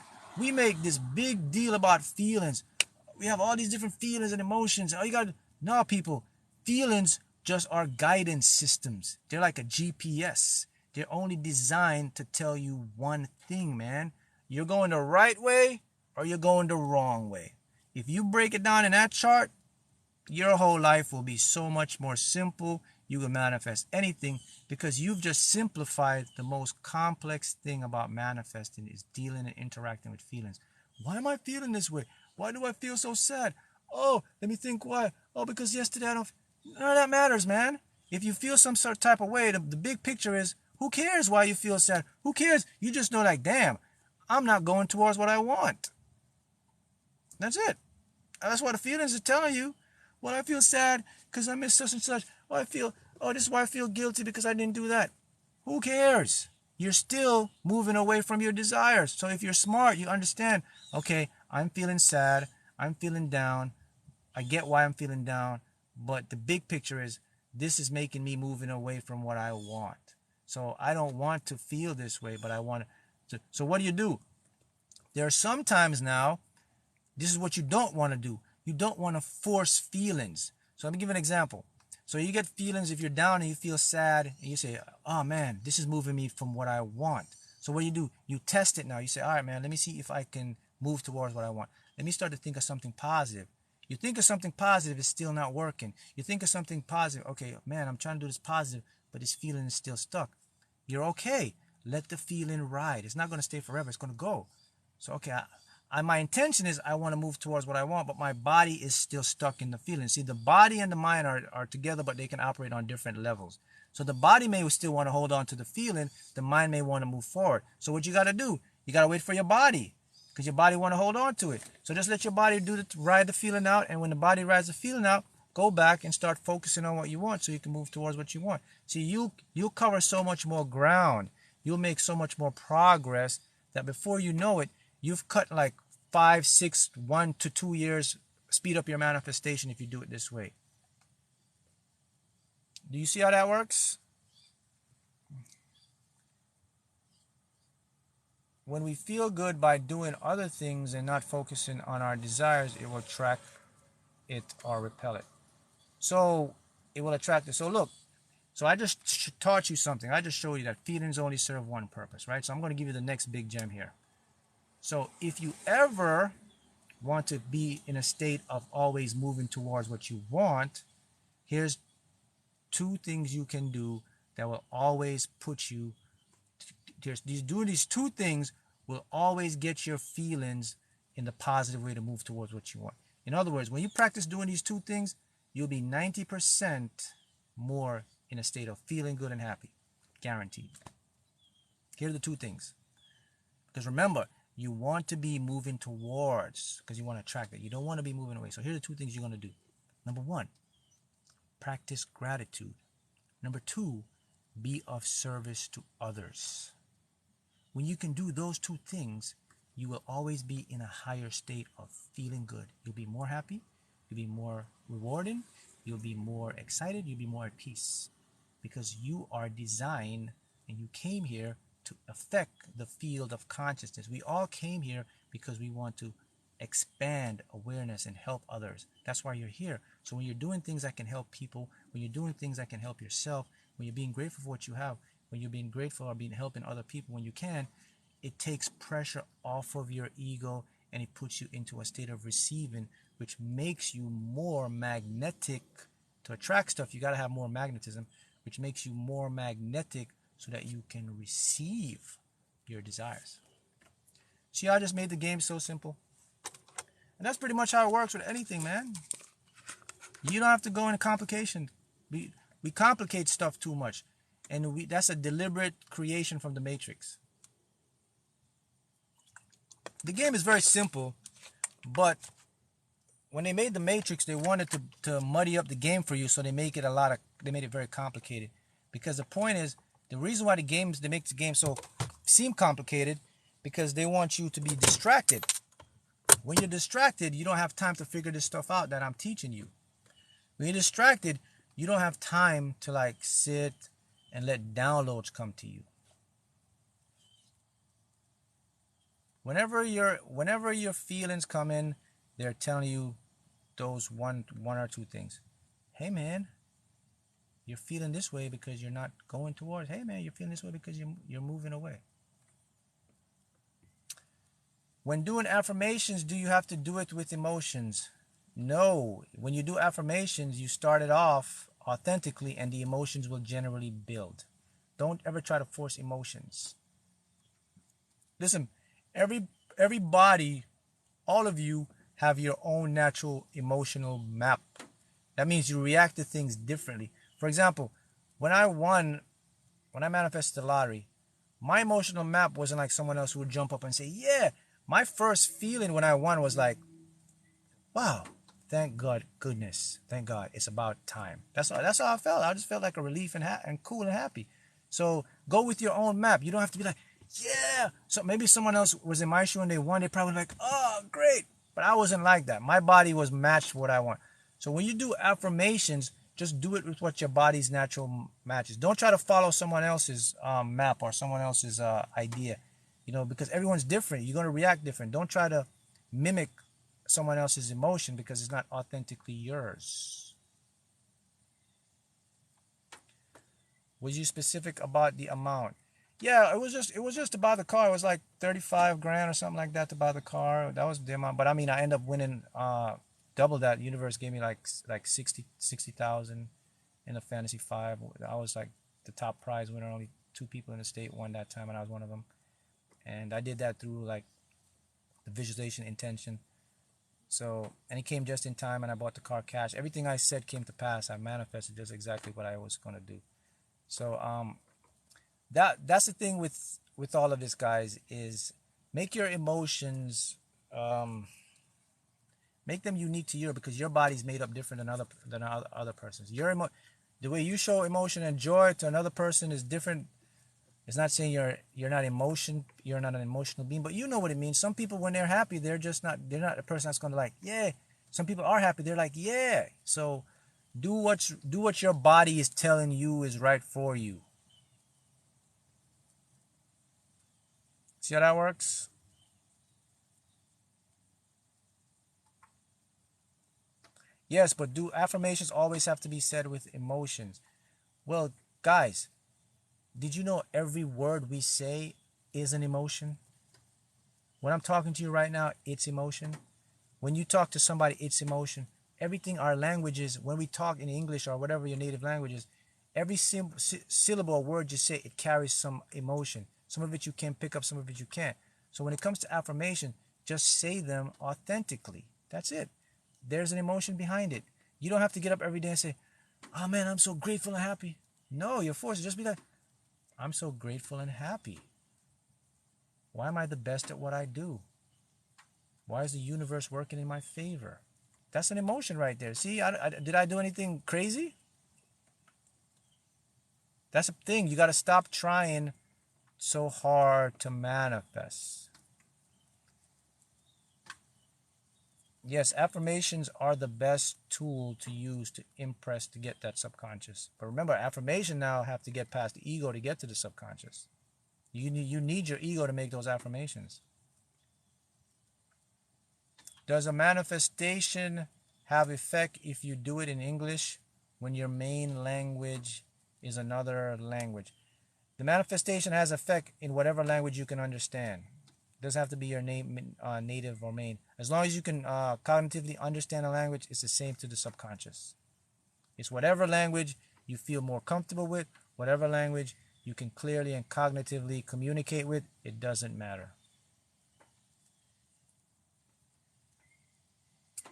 this big deal about feelings. We have all these different feelings and emotions. All you got, no, people, feelings just are guidance systems. They're like a GPS. They're only designed to tell you one thing, man. You're going the right way or you're going the wrong way. If you break it down in that chart, your whole life will be so much more simple. You will manifest anything because you've just simplified the most complex thing about manifesting is dealing and interacting with feelings. Why am I feeling this way? Why do I feel so sad? Oh, let me think why. Oh, because yesterday I don't. None of that matters, man. If you feel some sort of type of way, the big picture is who cares why you feel sad? Who cares? You just know like, damn, I'm not going towards what I want. That's it. That's what the feelings are telling you. Well, I feel sad because I missed such and such. Oh, this is why I feel guilty because I didn't do that. Who cares? You're still moving away from your desires. So if you're smart, you understand, okay, I'm feeling sad. I'm feeling down. I get why I'm feeling down. But the big picture is this is making me moving away from what I want. So I don't want to feel this way, but I want to. So what do? There are some times now, this is what you don't want to do. You don't want to force feelings. So let me give you an example. So you get feelings if you're down and you feel sad and you say, oh man, this is moving me from what I want. So what do? You test it now. You say, all right, man, let me see if I can move towards what I want. Let me start to think of something positive. You think of something positive, it's still not working. You think of something positive, okay, man, I'm trying to do this positive, but this feeling is still stuck. You're okay. Let the feeling ride. It's not going to stay forever. It's going to go. So, okay, my intention is I want to move towards what I want, but my body is still stuck in the feeling. See, the body and the mind are together, but they can operate on different levels. So the body may still want to hold on to the feeling. The mind may want to move forward. So what you got to do, you got to wait for your body because your body want to hold on to it. So just let your body ride the feeling out. And when the body rides the feeling out, go back and start focusing on what you want so you can move towards what you want. See, you'll cover so much more ground. You'll make so much more progress that before you know it, you've cut like 5, 6, 1 to 2 years, speed up your manifestation if you do it this way. Do you see how that works? When we feel good by doing other things and not focusing on our desires, it will attract it or repel it. So it will attract it. So look, so I just taught you something. I just showed you that feelings only serve one purpose, right? So I'm going to give you the next big gem here. So if you ever want to be in a state of always moving towards what you want, here's 2 things you can do that will always put you, doing these 2 things will always get your feelings in the positive way to move towards what you want. In other words, when you practice doing these 2 things, you'll be 90% more in a state of feeling good and happy. Guaranteed. Here are the 2 things. Because remember, you want to be moving towards, because you want to attract it. You don't want to be moving away. So here are the 2 things you're going to do. Number 1, practice gratitude. Number 2, be of service to others. When you can do those 2 things, you will always be in a higher state of feeling good. You'll be more happy. You'll be more rewarding. You'll be more excited. You'll be more at peace. Because you are designed and you came here to affect the field of consciousness. We all came here because we want to expand awareness and help others. That's why you're here. So when you're doing things that can help people, when you're doing things that can help yourself, when you're being grateful for what you have, when you're being grateful or being helping other people when you can, it takes pressure off of your ego and it puts you into a state of receiving, which makes you more magnetic. To attract stuff, you got to have more magnetism, which makes you more magnetic so that you can receive your desires. See how I just made the game so simple? And that's pretty much how it works with anything, man. You don't have to go into complication. We complicate stuff too much. And that's a deliberate creation from the Matrix. The game is very simple, but when they made the Matrix, they wanted to muddy up the game for you, so they made it very complicated. Because the point is, the reason why they make the game so seem complicated, because they want you to be distracted. When you're distracted, you don't have time to figure this stuff out that I'm teaching you. When you're distracted, you don't have time to like sit and let downloads come to you. Whenever your feelings come in, they're telling you those one or two things. Hey man, you're feeling this way because you're not going towards. Hey man, you're feeling this way because you're moving away. When doing affirmations, do you have to do it with emotions? No. When you do affirmations, you start it off authentically and the emotions will generally build. Don't ever try to force emotions. Listen, everybody, all of you have your own natural emotional map. That means you react to things differently. For example, when I manifested the lottery, my emotional map wasn't like someone else who would jump up and say, yeah. My first feeling when I won was like, wow, thank God, goodness, thank God, it's about time. That's how I felt. I just felt like a relief and cool and happy. So go with your own map. You don't have to be like, yeah. So maybe someone else was in my shoe and they won. They probably like, oh, great. But I wasn't like that. My body was matched what I want. So when you do affirmations, just do it with what your body's natural matches. Don't try to follow someone else's map or someone else's idea, because everyone's different. You're going to react different. Don't try to mimic someone else's emotion because it's not authentically yours. Was you specific about the amount? Yeah, it was just about the car. It was like 35 grand or something like that to buy the car. That was the amount. But I mean, I ended up winning double that. Universe gave me like 60,000 in the Fantasy 5. I was like the top prize winner. Only 2 people in the state won that time, and I was one of them. And I did that through like the visualization intention. So, and it came just in time, and I bought the car cash. Everything I said came to pass. I manifested just exactly what I was going to do. So, that's the thing with all of this, guys, is make your emotions, make them unique to you, because your body's made up different than other person's. The way you show emotion and joy to another person is different. It's not saying you're not an emotional being, but you know what it means. Some people, when they're happy, they're not a person that's going to like, yeah. Some people are happy, they're like, yeah. So do what your body is telling you is right for you. See how that works? Yes, but do affirmations always have to be said with emotions? Well, guys, did you know every word we say is an emotion? When I'm talking to you right now, it's emotion. When you talk to somebody, it's emotion. Everything, our languages, when we talk in English or whatever your native language is, every syllable or word you say, it carries some emotion. Some of it you can pick up, some of it you can't. So when it comes to affirmation, just say them authentically. That's it. There's an emotion behind it. You don't have to get up every day and say, oh man, I'm so grateful and happy. No, you're forced to just be like, I'm so grateful and happy. Why am I the best at what I do? Why is the universe working in my favor? That's an emotion right there. See, did I do anything crazy? That's a thing. You got to stop trying so hard to manifest. Yes, affirmations are the best tool to use to impress, to get that subconscious. But remember, affirmation now have to get past the ego to get to the subconscious. You need your ego to make those affirmations. Does a manifestation have effect if you do it in English when your main language is another language? The manifestation has effect in whatever language you can understand. It doesn't have to be your native or main. As long as you can cognitively understand a language, it's the same to the subconscious. It's whatever language you feel more comfortable with, whatever language you can clearly and cognitively communicate with, it doesn't matter.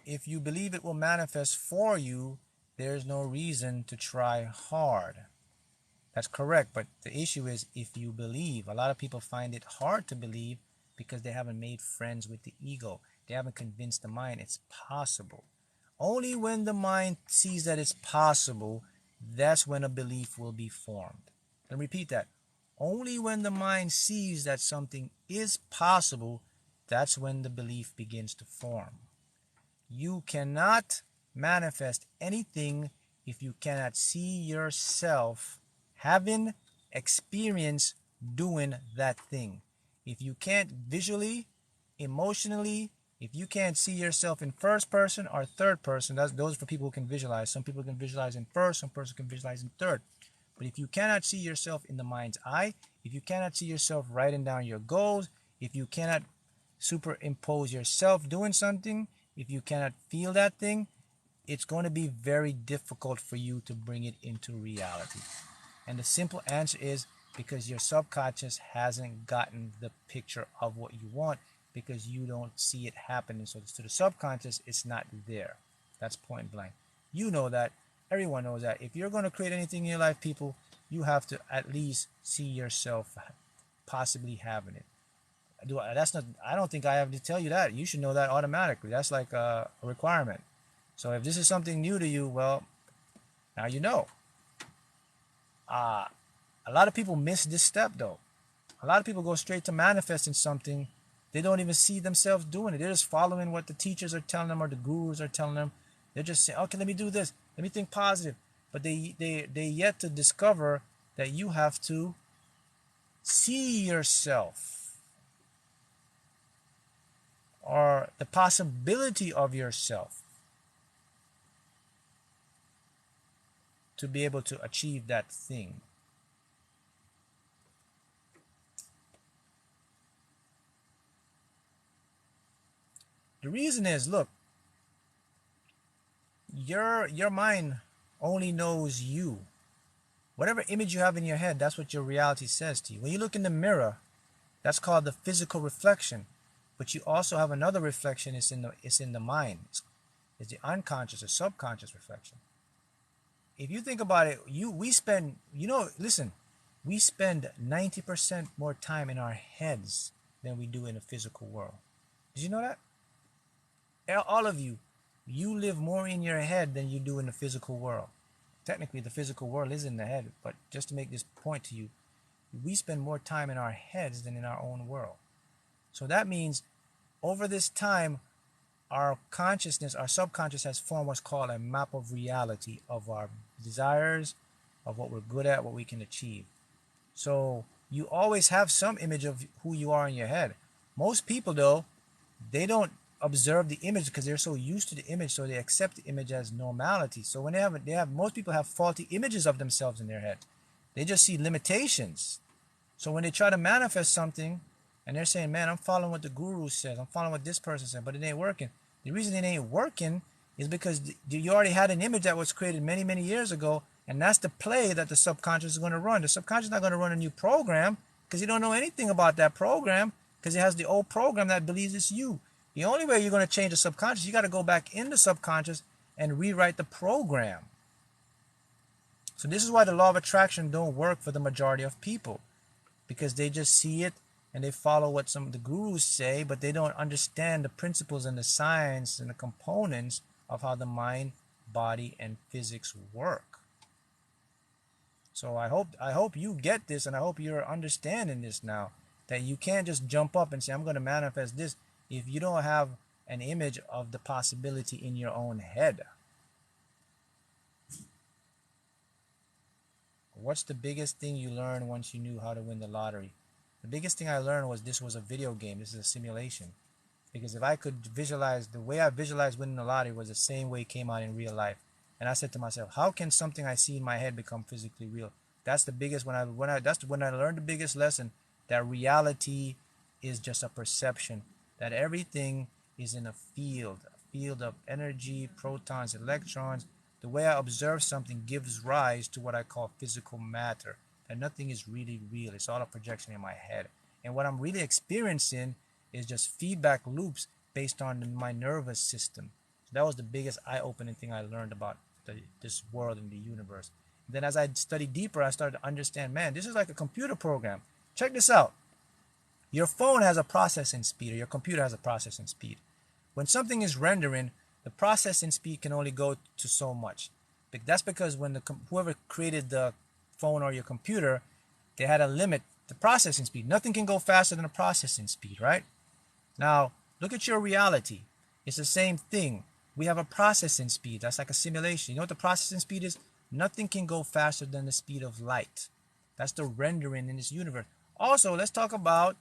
If you believe it will manifest for you, there's no reason to try hard. That's correct, but the issue is if you believe. A lot of people find it hard to believe because they haven't made friends with the ego. They haven't convinced the mind it's possible. Only when the mind sees that it's possible, that's when a belief will be formed. And repeat that. Only when the mind sees that something is possible, that's when the belief begins to form. You cannot manifest anything if you cannot see yourself having experience doing that thing. If you can't visually, emotionally, if you can't see yourself in first person or third person, those are for people who can visualize. Some people can visualize in first, some person can visualize in third. But if you cannot see yourself in the mind's eye, if you cannot see yourself writing down your goals, if you cannot superimpose yourself doing something, if you cannot feel that thing, it's going to be very difficult for you to bring it into reality. And the simple answer is because your subconscious hasn't gotten the picture of what you want, because you don't see it happening. So to the subconscious, it's not there. That's point blank. You know that. Everyone knows that. If you're going to create anything in your life, people, you have to at least see yourself possibly having it. I don't think I have to tell you that. You should know that automatically. That's like a requirement. So if this is something new to you, well, now you know. A lot of people miss this step though. A lot of people go straight to manifesting something. They don't even see themselves doing it. They're just following what the teachers are telling them or the gurus are telling them. They're just saying, okay, let me do this. Let me think positive. But they yet to discover that you have to see yourself, or the possibility of yourself, to be able to achieve that thing. The reason is, look, your mind only knows you. Whatever image you have in your head, that's what your reality says to you. When you look in the mirror, that's called the physical reflection. But you also have another reflection. It's in the mind. It's the unconscious or subconscious reflection. If you think about it, listen, we spend 90% more time in our heads than we do in the physical world. Did you know that? All of you live more in your head than you do in the physical world. Technically, the physical world is in the head, but just to make this point to you, we spend more time in our heads than in our own world. So that means over this time, our consciousness, our subconscious has formed what's called a map of reality of our desires, of what we're good at, what we can achieve. So you always have some image of who you are in your head. Most people, though, they don't observe the image because they're so used to the image, so they accept the image as normality. So when most people have faulty images of themselves in their head. They just see limitations. So when they try to manifest something and they're saying, man, I'm following what the guru says, I'm following what this person said, but it ain't working. The reason it ain't working is because you already had an image that was created many, many years ago, and that's the play that the subconscious is going to run. The subconscious is not going to run a new program because you don't know anything about that program, because it has the old program that believes it's you. The only way you're going to change the subconscious, you got to go back in the subconscious and rewrite the program. So this is why the law of attraction don't work for the majority of people, because they just see it and they follow what some of the gurus say, but they don't understand the principles and the science and the components of how the mind, body, and physics work. So I hope you get this, and I hope you're understanding this now, that you can't just jump up and say, I'm going to manifest this, if you don't have an image of the possibility in your own head. What's the biggest thing you learned once you knew how to win the lottery? The biggest thing I learned was this was a video game. This is a simulation. Because if I could visualize, the way I visualized winning the lottery was the same way it came out in real life. And I said to myself, how can something I see in my head become physically real? That's the biggest, when I learned the biggest lesson, that reality is just a perception. That everything is in a field of energy, protons, electrons. The way I observe something gives rise to what I call physical matter. That nothing is really real. It's all a projection in my head. And what I'm really experiencing is just feedback loops based on my nervous system. So that was the biggest eye-opening thing I learned about this world and the universe. And then as I studied deeper, I started to understand, man, this is like a computer program. Check this out. Your phone has a processing speed, or your computer has a processing speed. When something is rendering, the processing speed can only go to so much. That's because when whoever created the phone or your computer, they had a limit, the processing speed. Nothing can go faster than the processing speed, right? Now, look at your reality. It's the same thing. we have a processing speed. That's like a simulation. You know what the processing speed is? Nothing can go faster than the speed of light. That's the rendering in this universe. Also, let's talk about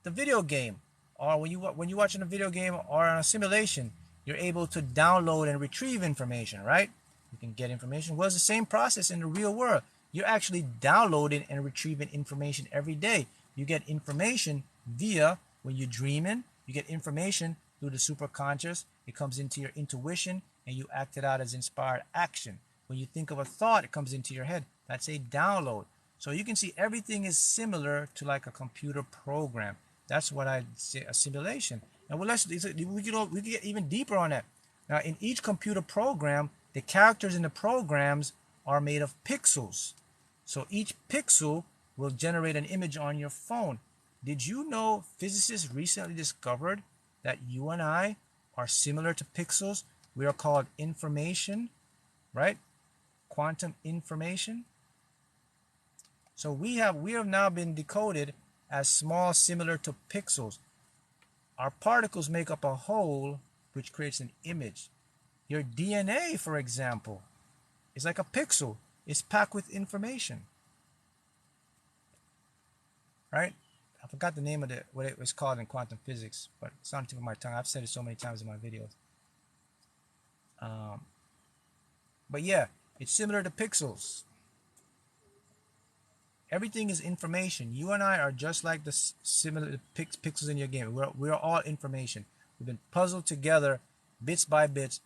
the video game, or when you're watching a video game or a simulation, you're able to download and retrieve information, right? You can get information. Well, it's the same process in the real world. You're actually downloading and retrieving information every day. You get information via when you're dreaming. You get information through the superconscious. It comes into your intuition, and you act it out as inspired action. When you think of a thought, it comes into your head. That's a download. So you can see everything is similar to like a computer program. That's what I say, a simulation. And well, we can get even deeper on that. Now, in each computer program, the characters in the programs are made of pixels. So each pixel will generate an image on your phone. Did you know physicists recently discovered that you and I are similar to pixels? We are called information, right? Quantum information. So we have now been decoded as small, similar to pixels. Our particles make up a whole, which creates an image. Your DNA, for example, is like a pixel. It's packed with information, right? I forgot the name of what it was called in quantum physics, but it's on the tip of my tongue. I've said it so many times in my videos. But yeah, it's similar to pixels. Everything is information. You and I are just like the similar pixels in your game. We're all information. We've been puzzled together bits by bits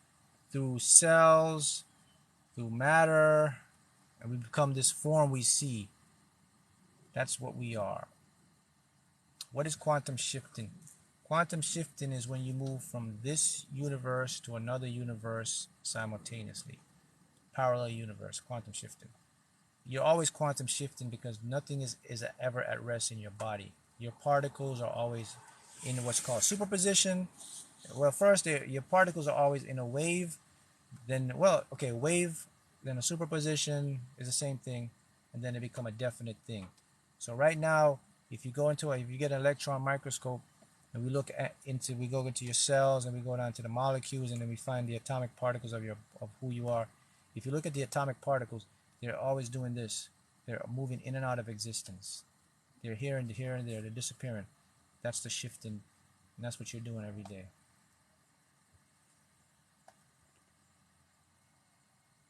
through cells, through matter, and we become this form we see. That's what we are. What is quantum shifting? Quantum shifting is when you move from this universe to another universe simultaneously. Parallel universe, quantum shifting. You're always quantum shifting because nothing is ever at rest in your body. Your particles are always in what's called superposition. Well, first, your particles are always in a wave. Then, wave, then a superposition is the same thing, and then they become a definite thing. So right now, if you get an electron microscope, and we go into your cells, and we go down to the molecules, and then we find the atomic particles of who you are. If you look at the atomic particles, they're always doing this. They're moving in and out of existence. They're here and there. They're disappearing. That's the shifting, and that's what you're doing every day.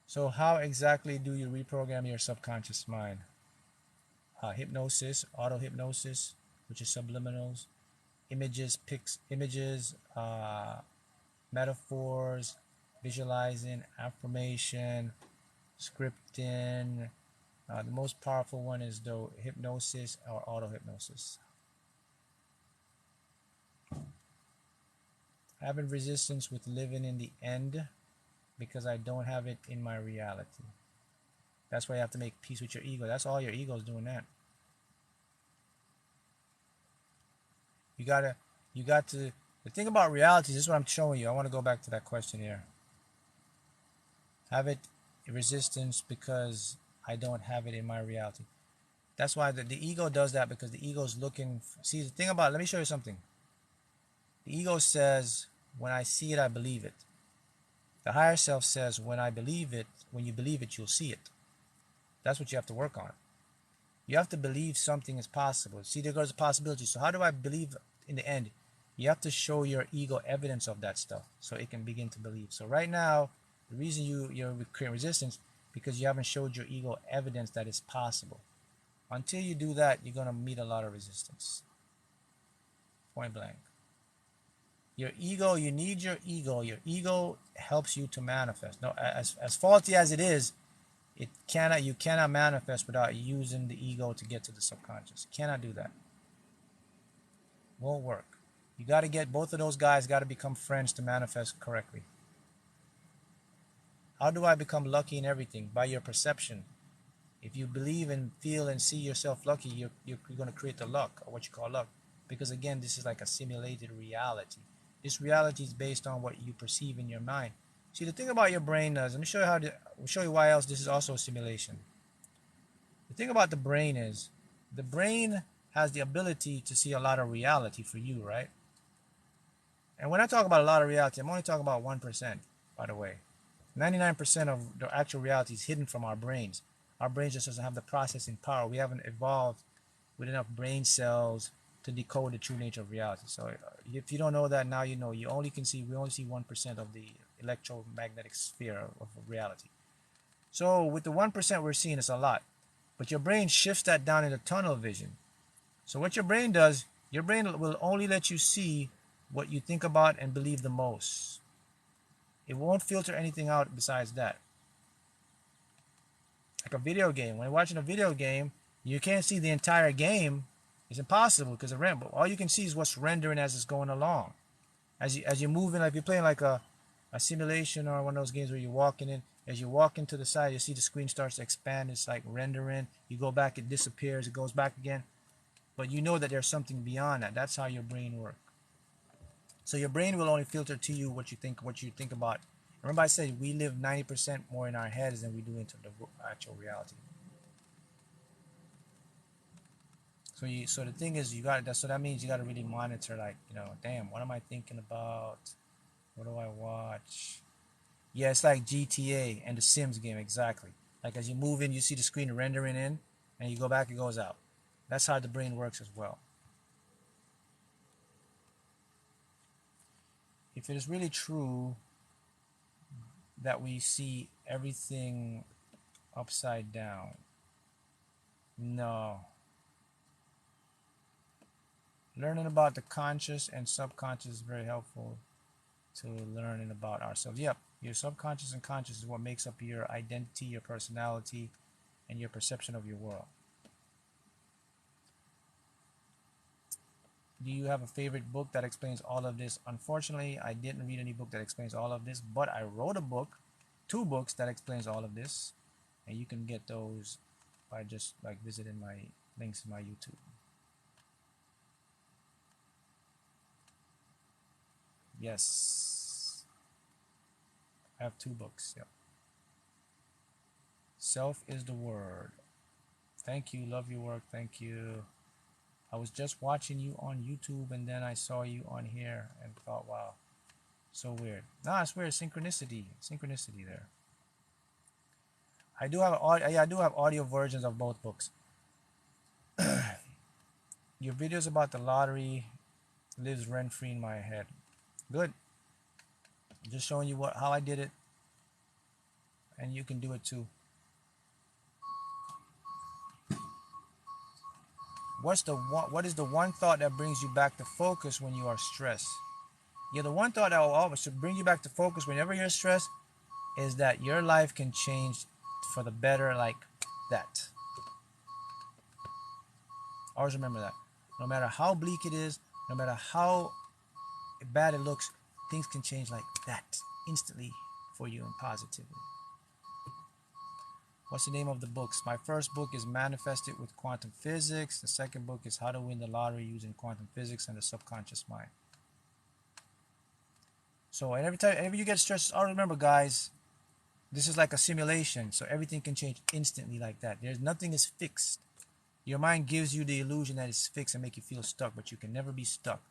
So how exactly do you reprogram your subconscious mind? Hypnosis, auto-hypnosis, which is subliminals, images, metaphors, visualizing, affirmation, scripting. The most powerful one is the hypnosis or auto-hypnosis. Having resistance with living in the end because I don't have it in my reality. That's why you have to make peace with your ego. That's all your ego is doing that. You got to, the thing about reality, this is what I'm showing you. I want to go back to that question here. Have it resistance because I don't have it in my reality. That's why the ego does that, because the ego is looking. See, the thing about, let me show you something. The ego says, when I see it, I believe it. The higher self says, when you believe it, you'll see it. That's what you have to work on. You have to believe something is possible. See, there goes the possibility. So how do I believe in the end? You have to show your ego evidence of that stuff so it can begin to believe. So right now, the reason you're creating resistance because you haven't showed your ego evidence that it's possible. Until you do that, you're going to meet a lot of resistance. Point blank. Your ego, you need your ego. Your ego helps you to manifest. No, as faulty as it is, you cannot manifest without using the ego to get to the subconscious. You cannot do that. Won't work. You got to get both of those guys got to become friends to manifest correctly. How do I become lucky in everything? By your perception. If you believe and feel and see yourself lucky, you're going to create the luck, or what you call luck. Because again, this is like a simulated reality. This reality is based on what you perceive in your mind. See, the thing about your brain is, let me show you why else this is also a simulation. The thing about the brain is, the brain has the ability to see a lot of reality for you, right? And when I talk about a lot of reality, I'm only talking about 1%, by the way. 99% of the actual reality is hidden from our brains. Our brains just doesn't have the processing power. We haven't evolved with enough brain cells to decode the true nature of reality. So if you don't know that now, you know. We only see 1% of the electromagnetic sphere of reality. So with the 1% we're seeing, it's a lot. But your brain shifts that down into tunnel vision. So what your brain does, your brain will only let you see what you think about and believe the most. It won't filter anything out besides that. Like a video game. When you're watching a video game, you can't see the entire game. It's impossible because of render. All you can see is what's rendering as it's going along. As you're moving, like you're playing like a simulation or one of those games where you're walking in. As you walk into the side, you see the screen starts to expand. It's like rendering. You go back, it disappears. It goes back again. But you know that there's something beyond that. That's how your brain works. So your brain will only filter to you what you think about. Remember I said we live 90% more in our heads than we do into the actual reality. So the thing is, so that means you got to really monitor, like, damn, what am I thinking about? What do I watch? Yeah, it's like GTA and the Sims game, exactly. Like as you move in, you see the screen rendering in, and you go back, it goes out. That's how the brain works as well. If it is really true that we see everything upside down, no. Learning about the conscious and subconscious is very helpful to learning about ourselves. Yep, your subconscious and conscious is what makes up your identity, your personality, and your perception of your world. Do you have a favorite book that explains all of this? Unfortunately, I didn't read any book that explains all of this, but I wrote a book, 2 books that explains all of this, and you can get those by just like visiting my links in my YouTube. Yes, I have 2 books. Yep. Self is the word. Thank you. Love your work. Thank you. I was just watching you on YouTube and then I saw you on here and thought, wow, so weird. No, I swear, synchronicity there. I do have audio versions of both books. Your videos about the lottery lives rent free in my head. Good. Just showing you how I did it, and you can do it too. What is the one thought that brings you back to focus when you are stressed? Yeah, the one thought that will always should bring you back to focus whenever you're stressed is that your life can change for the better, like that. Always remember that. No matter how bleak it is, no matter how bad it looks, things can change like that instantly for you and positively. What's the name of the books? My first book is Manifested with Quantum Physics. The second book is How to Win the Lottery Using Quantum Physics and the Subconscious Mind. So whenever you get stressed, always remember, guys, this is like a simulation. So everything can change instantly like that. Nothing is fixed. Your mind gives you the illusion that it's fixed and make you feel stuck, but you can never be stuck.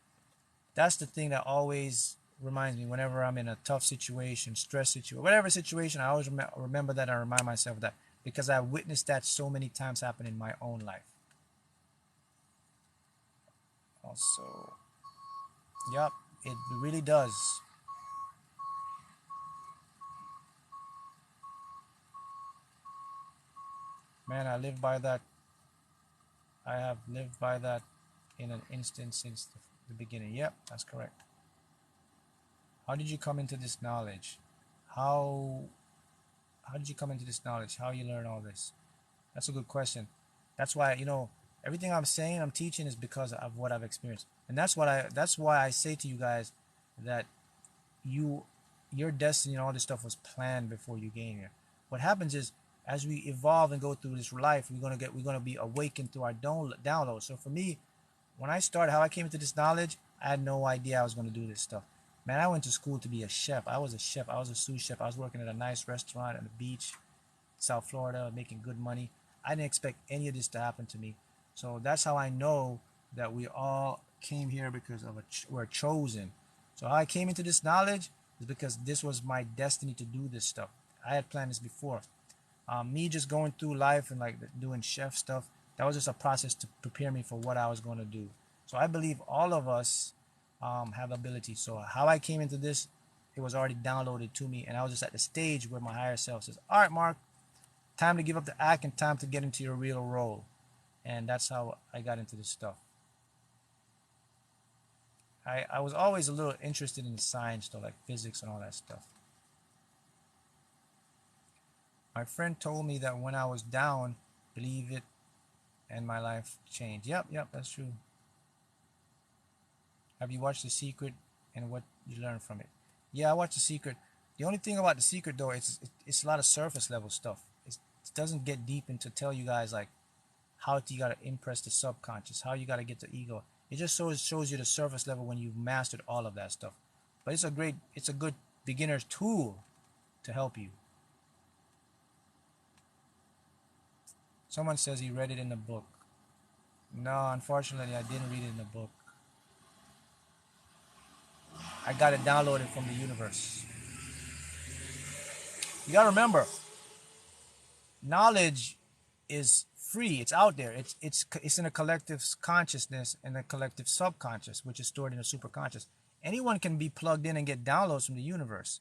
That's the thing that always reminds me whenever I'm in a tough situation, stress situation, whatever situation, I always remember that and remind myself of that because I witnessed that so many times happen in my own life. Also, yep, it really does. Man, I live by that. I have lived by that in an instant since the beginning. Yep, that's correct. How did you come into this knowledge? How did you come into this knowledge? How you learn all this? That's a good question. That's why, everything I'm saying, I'm teaching is because of what I've experienced. And that's why I say to you guys that your destiny and all this stuff was planned before you came here. What happens is as we evolve and go through this life, we're gonna be awakened through our download. So for me, when I started, how I came into this knowledge, I had no idea I was gonna do this stuff. Man, I went to school to be a chef. I was a chef. I was a sous chef. I was working at a nice restaurant on the beach, South Florida, making good money. I didn't expect any of this to happen to me. So that's how I know that we all came here because we're chosen. So how I came into this knowledge is because this was my destiny to do this stuff. I had planned this before. Me just going through life and like doing chef stuff, that was just a process to prepare me for what I was going to do. So I believe all of us have ability. So how I came into this, it was already downloaded to me, and I was just at the stage where my higher self says, all right, Mark, time to give up the act and time to get into your real role. And that's how I got into this stuff. I was always a little interested in science though, like physics and all that stuff. My friend told me that when I was down, believe it, and my life changed. Yep, that's true. Have you watched The Secret and what you learned from it? Yeah, I watched The Secret. The only thing about The Secret though, it's a lot of surface level stuff. It doesn't get deep into tell you guys like how you gotta impress the subconscious, how you gotta get the ego. It just shows you the surface level when you've mastered all of that stuff. But it's a good beginner's tool to help you. Someone says he read it in the book. No, unfortunately, I didn't read it in the book. I got it downloaded from the universe. You gotta remember, knowledge is free. It's out there. It's in a collective consciousness and a collective subconscious, which is stored in a superconscious. Anyone can be plugged in and get downloads from the universe.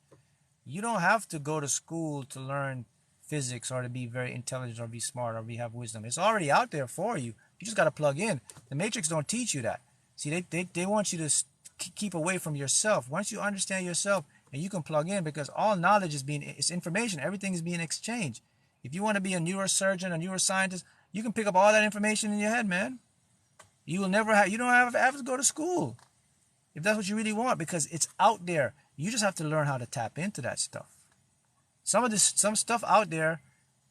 You don't have to go to school to learn physics or to be very intelligent or be smart or have wisdom. It's already out there for you. You just got to plug in. The Matrix don't teach you that. See, they want you to keep away from yourself. Once you understand yourself and you can plug in, because all knowledge it's information. Everything is being exchanged. If you want to be a neurosurgeon, a neuroscientist, you can pick up all that information in your head, man. You don't have to go to school if that's what you really want, because it's out there. You just have to learn how to tap into that stuff. Some stuff out there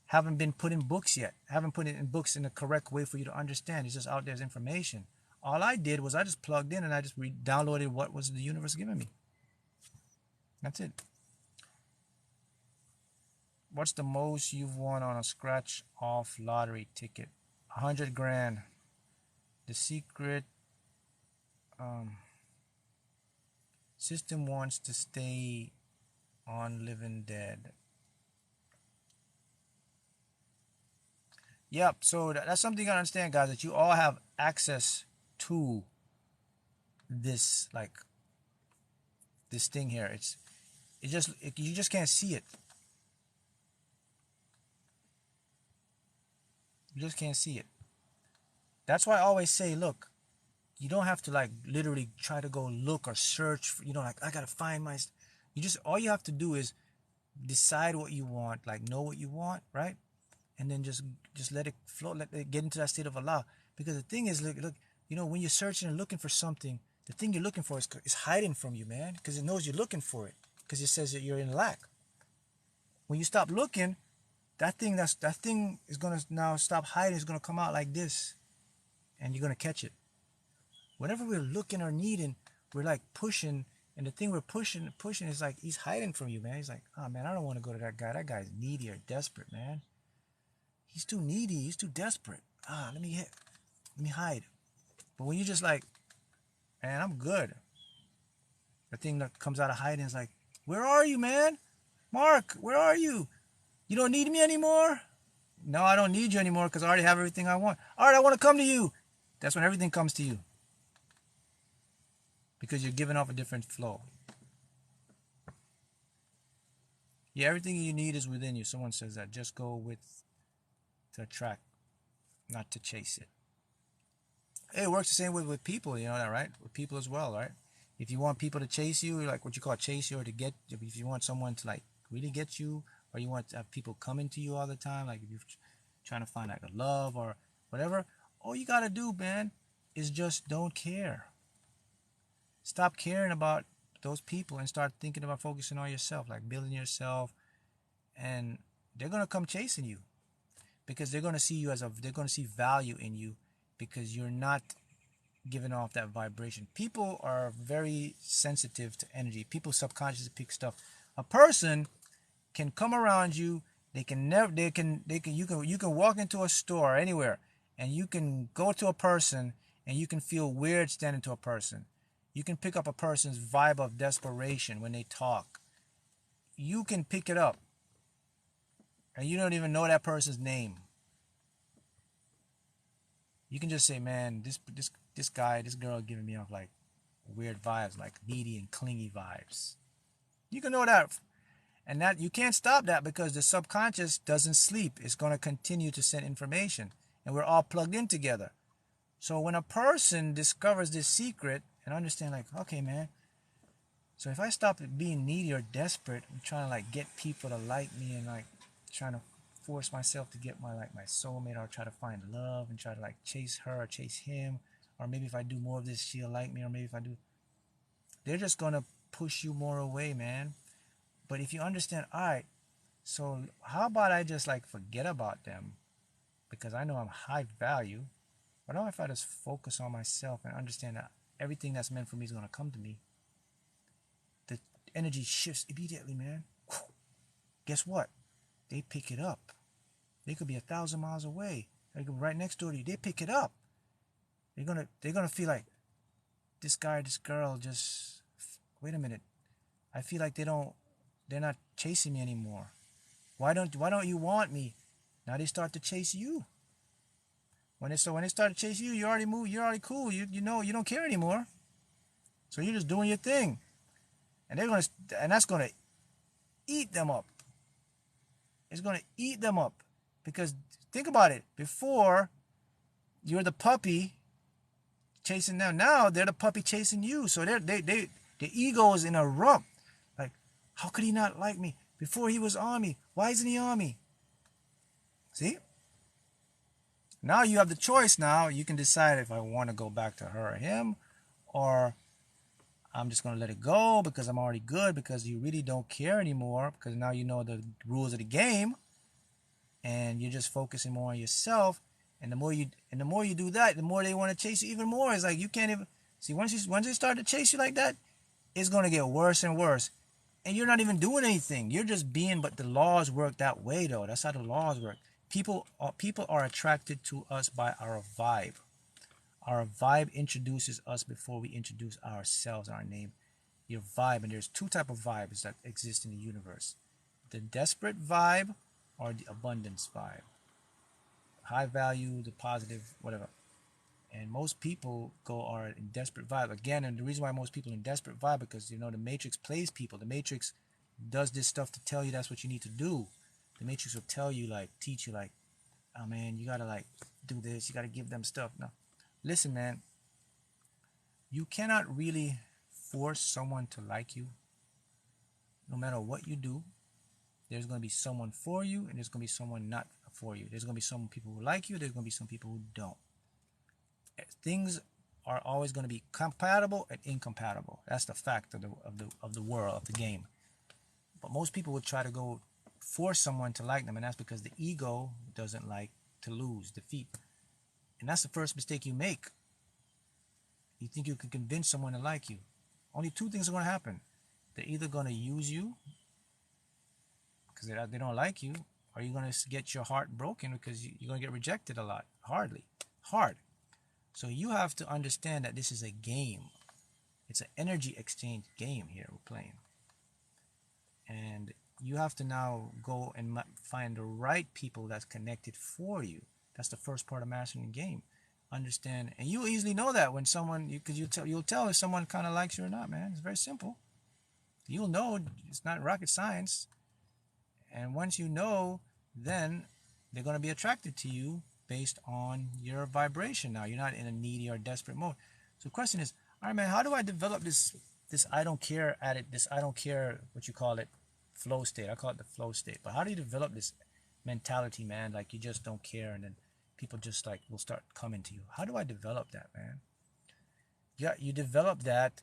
haven't been put in books yet. Haven't put it in books in the correct way for you to understand. It's just out there as information. All I did was I just plugged in and I just downloaded what was the universe giving me. That's it. What's the most you've won on a scratch off lottery ticket? 100 grand. The secret system wants to stay on living dead. Yep, so that's something you gotta understand, guys, that you all have access to this, like this thing here. You just can't see it. You just can't see it. That's why I always say, look, you don't have to like literally try to go look or search for, like I gotta find my. All you have to do is decide what you want, like know what you want, right? And then just let it flow, let it get into that state of Allah. Because the thing is, look, when you're searching and looking for something, the thing you're looking for is hiding from you, man, because it knows you're looking for it, because it says that you're in lack. When you stop looking, that thing is gonna now stop hiding. It's gonna come out like this, and you're gonna catch it. Whenever we're looking or needing, we're like pushing, and the thing we're pushing is like he's hiding from you, man. He's like, oh man, I don't want to go to that guy. That guy's needy or desperate, man. He's too needy. He's too desperate. Let me hide. But when you just like, man, I'm good. The thing that comes out of hiding is like, where are you, man? Mark, where are you? You don't need me anymore? No, I don't need you anymore because I already have everything I want. All right, I want to come to you. That's when everything comes to you. Because you're giving off a different flow. Yeah, everything you need is within you. Someone says that. Just go with the track, not to chase it. Hey, it works the same way with people, you know that, right? With people as well, right? If you want people to chase you, like what you call chase you, or if you want someone to like really get you, or you want to have people coming to you all the time, like if you're trying to find like a love or whatever, all you gotta do, man, is just don't care. Stop caring about those people and start thinking about focusing on yourself, like building yourself, and they're gonna come chasing you because they're gonna see you they're gonna see value in you because you're not giving off that vibration. People are very sensitive to energy. People subconsciously pick stuff. A person can come around you. You can walk into a store anywhere, and you can go to a person, and you can feel weird standing to a person. You can pick up a person's vibe of desperation when they talk. You can pick it up. And you don't even know that person's name. You can just say, man, this guy, this girl giving me off like weird vibes, like needy and clingy vibes. You can know that. And that you can't stop that because the subconscious doesn't sleep. It's going to continue to send information. And we're all plugged in together. So when a person discovers this secret and understand like, okay, man, so if I stop being needy or desperate and trying to like get people to like me and like trying to force myself to get my soulmate, or try to find love and try to like chase her or chase him, or maybe if I do more of this she'll like me, or maybe if I do, they're just gonna push you more away, man. But if you understand, all right, so how about I just like forget about them because I know I'm high value. What if I just focus on myself and understand that everything that's meant for me is gonna come to me? The energy shifts immediately, man. Guess what? They pick it up. They could be 1,000 miles away. They could be right next door to you. They pick it up. They're gonna feel like this guy, this girl just, wait a minute. I feel like they're not chasing me anymore. Why don't you want me? Now they start to chase you. When they start to chase you, you already moved, you're already cool. You know you don't care anymore. So you're just doing your thing. And that's gonna eat them up. It's gonna eat them up. Because think about it. Before, you're the puppy chasing them. Now they're the puppy chasing you. So the ego is in a rump. Like, how could he not like me? Before he was on me. Why isn't he on me? See? Now you have the choice now. You can decide if I want to go back to her or him, or I'm just going to let it go because I'm already good, because you really don't care anymore, because now you know the rules of the game. And you're just focusing more on yourself, and the more you do that, the more they want to chase you even more. It's like you can't even see, once they start to chase you like that, it's going to get worse and worse, and you're not even doing anything. You're just being. But the laws work that way, though. That's how the laws work. People are attracted to us by our vibe. Our vibe introduces us before we introduce ourselves, our name. Your vibe, and there's two types of vibes that exist in the universe: the desperate vibe or the abundance vibe. High value, the positive, whatever. And most people are in desperate vibe. Again, and the reason why most people are in desperate vibe, because the Matrix plays people. The Matrix does this stuff to tell you that's what you need to do. The Matrix will tell you, like, teach you, like, oh man, you gotta like do this, you gotta give them stuff. No. Listen, man, you cannot really force someone to like you. No matter what you do, there's going to be someone for you, and there's going to be someone not for you. There's going to be some people who like you. There's going to be some people who don't. Things are always going to be compatible and incompatible. That's the fact of the world, of the game. But most people would try to go force someone to like them, and that's because the ego doesn't like to lose, defeat. And that's the first mistake you make. You think you can convince someone to like you. Only two things are going to happen. They're either going to use you because they don't like you, or you're going to get your heart broken because you're going to get rejected a lot. Hard. So you have to understand that this is a game. It's an energy exchange game here we're playing. And you have to now go and find the right people that's connected for you. That's the first part of mastering the game. Understand, and you easily know that when someone, because you'll tell if someone kind of likes you or not, man. It's very simple. You'll know. It's not rocket science. And once you know, then they're going to be attracted to you based on your vibration. Now, you're not in a needy or desperate mode. So the question is, all right, man, how do I develop this I don't care this I don't care, what you call it, flow state? I call it the flow state. But how do you develop this mentality, man? Like you just don't care, and then people just like will start coming to you. How do I develop that, man? Yeah, you develop that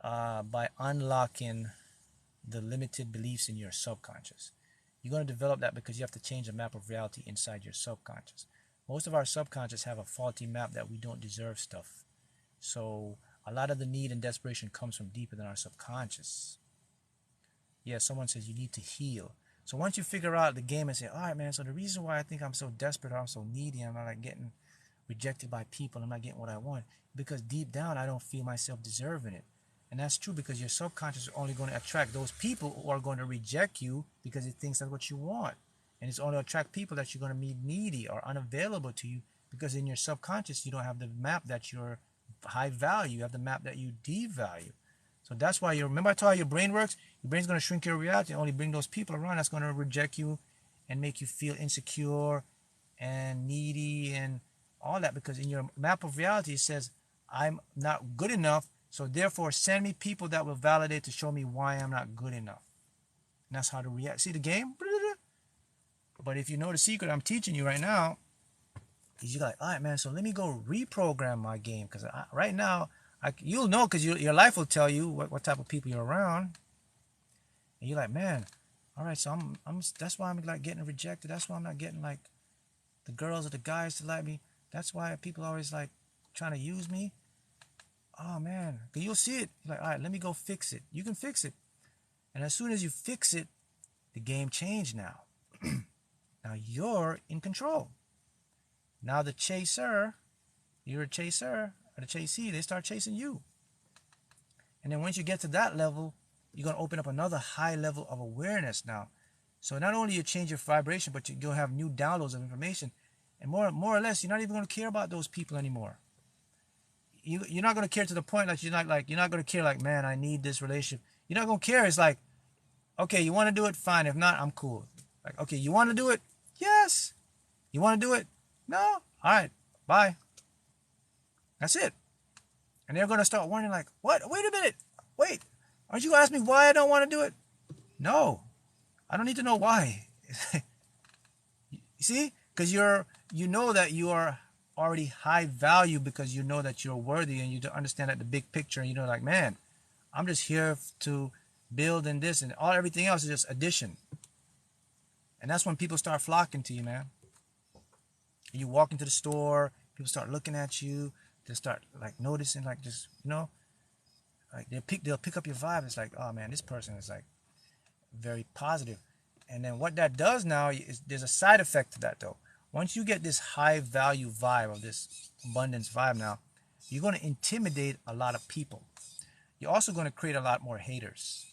by unlocking the limited beliefs in your subconscious. You're going to develop that because you have to change the map of reality inside your subconscious. Most of our subconscious have a faulty map that we don't deserve stuff. So a lot of the need and desperation comes from deeper than our subconscious. Yeah, someone says you need to heal. So once you figure out the game and say, all right, man, so the reason why I think I'm so desperate, or I'm so needy, I'm not like getting rejected by people, I'm not getting what I want, because deep down I don't feel myself deserving it. And that's true, because your subconscious is only going to attract those people who are going to reject you because it thinks that's what you want. And it's only to attract people that you're going to be needy or unavailable to you, because in your subconscious you don't have the map that you're high value, you have the map that you devalue. So that's why remember I told you how your brain works? Your brain's going to shrink your reality and only bring those people around that's going to reject you and make you feel insecure and needy and all that, because in your map of reality it says I'm not good enough, so therefore send me people that will validate to show me why I'm not good enough. And that's how to react. See the game? But if you know the secret I'm teaching you right now, is you're like, all right, man, so let me go reprogram my game, because right now you'll know, because your life will tell you what type of people you're around. And you're like, man, all right, so that's why I'm like getting rejected. That's why I'm not getting like the girls or the guys to like me. That's why people always like trying to use me. Oh man, you'll see it. You're like, all right, let me go fix it. You can fix it. And as soon as you fix it, the game changed now. Now you're in control. Now the chaser, you're a chaser, or the chasee, they start chasing you. And then once you get to that level, you're going to open up another high level of awareness now. So not only you change your vibration, but you'll have new downloads of information. And more or less, you're not even going to care about those people anymore. You're not going to care to the point that you're not going to care like, man, I need this relationship. You're not going to care. It's like, okay, you want to do it? Fine. If not, I'm cool. Like, okay, you want to do it? Yes. You want to do it? No? All right. Bye. That's it. And they're going to start wondering like, what? Wait a minute. Wait. Aren't you going to ask me why I don't want to do it? No. I don't need to know why. You see? Because you know that you are already high value, because you know that you're worthy, and you understand that the big picture, and you know like, man, I'm just here to build in this, and everything else is just addition. And that's when people start flocking to you, man. You walk into the store, people start looking at you, they start like noticing, like just, like they'll pick up your vibe. It's like, oh man, this person is like very positive. And then what that does now is there's a side effect to that though. Once you get this high value vibe, or this abundance vibe now, you're going to intimidate a lot of people. You're also going to create a lot more haters.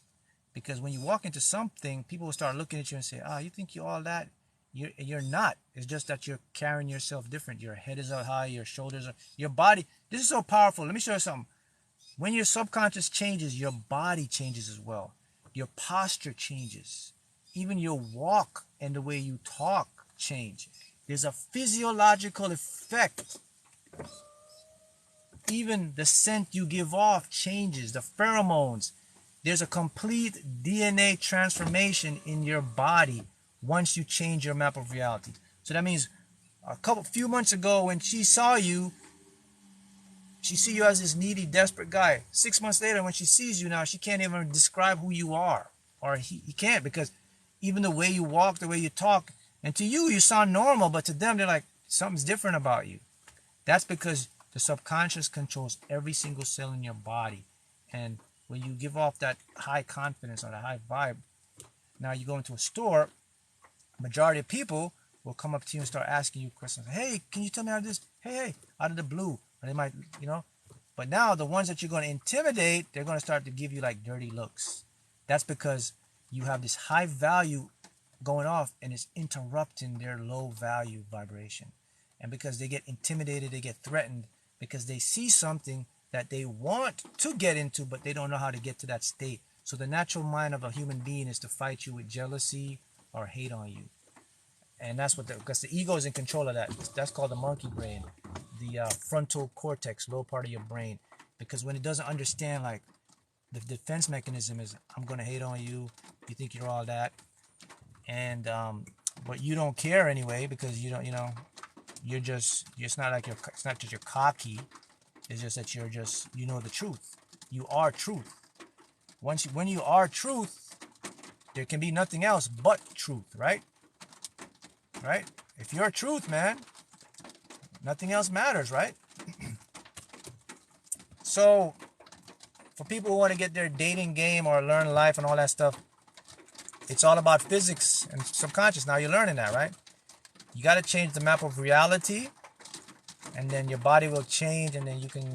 Because when you walk into something, people will start looking at you and say, you think you're all that? You're not. It's just that you're carrying yourself different. Your head is up high, your shoulders are, your body. This is so powerful. Let me show you something. When your subconscious changes, your body changes as well. Your posture changes. Even your walk and the way you talk change. There's a physiological effect. Even the scent you give off changes, the pheromones. There's a complete DNA transformation in your body once you change your map of reality. So that means few months ago when she saw you, she see you as this needy, desperate guy. 6 months later, when she sees you now, she can't even describe who you are. Or he can't, because even the way you walk, the way you talk, and to you, you sound normal, but to them, they're like, something's different about you. That's because the subconscious controls every single cell in your body. And when you give off that high confidence or the high vibe, now you go into a store, majority of people will come up to you and start asking you questions. Hey, can you tell me how this? Hey, out of the blue. Or they might, But now the ones that you're going to intimidate, they're going to start to give you like dirty looks. That's because you have this high value going off, and it's interrupting their low value vibration. And because they get intimidated, they get threatened, because they see something that they want to get into, but they don't know how to get to that state. So the natural mind of a human being is to fight you with jealousy or hate on you. And that's because the ego is in control of that. That's called the monkey brain, the frontal cortex, low part of your brain. Because when it doesn't understand, like, the defense mechanism is, I'm going to hate on you. You think you're all that. And, but you don't care anyway, because you don't, it's not like it's not that you're cocky. It's just that you're just, the truth. You are truth. When you are truth, there can be nothing else but truth, right? Right? If you're truth, man, nothing else matters, right? So, for people who want to get their dating game or learn life and all that stuff, it's all about physics and subconscious. Now you're learning that, right? You got to change the map of reality, and then your body will change, and then you can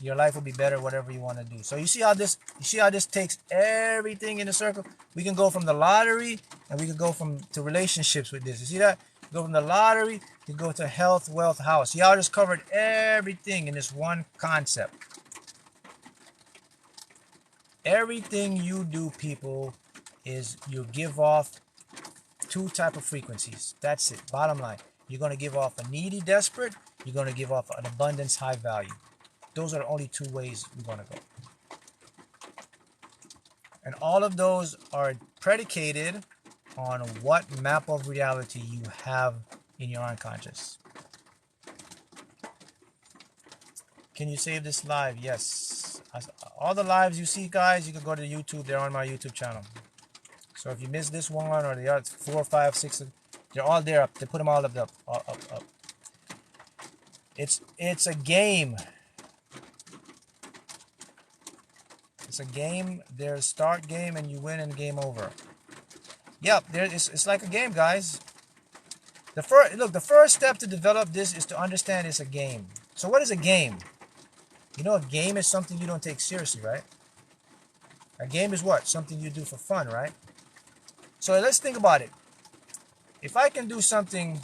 your life will be better, whatever you want to do. So you see how this takes everything in a circle? We can go from the lottery and we can go to relationships with this. You see that? Go from the lottery to go to health, wealth, house. See how I just covered everything in this one concept. Everything you do, people, is you give off two type of frequencies. That's it. Bottom line. You're going to give off a needy, desperate. You're going to give off an abundance, high value. Those are the only two ways we're going to go. And all of those are predicated on what map of reality you have in your unconscious. Can you save this live? Yes. All the lives you see, guys, you can go to YouTube. They're on my YouTube channel. So if you miss this one or the other 4, 5, 6, they're all there. They put them all up. It's a game. It's a game. There's start game and you win and game over. Yep, it's like a game, guys. The first step to develop this is to understand it's a game. So what is a game? You know, a game is something you don't take seriously, right? A game is what? Something you do for fun, right? So let's think about it. If I can do something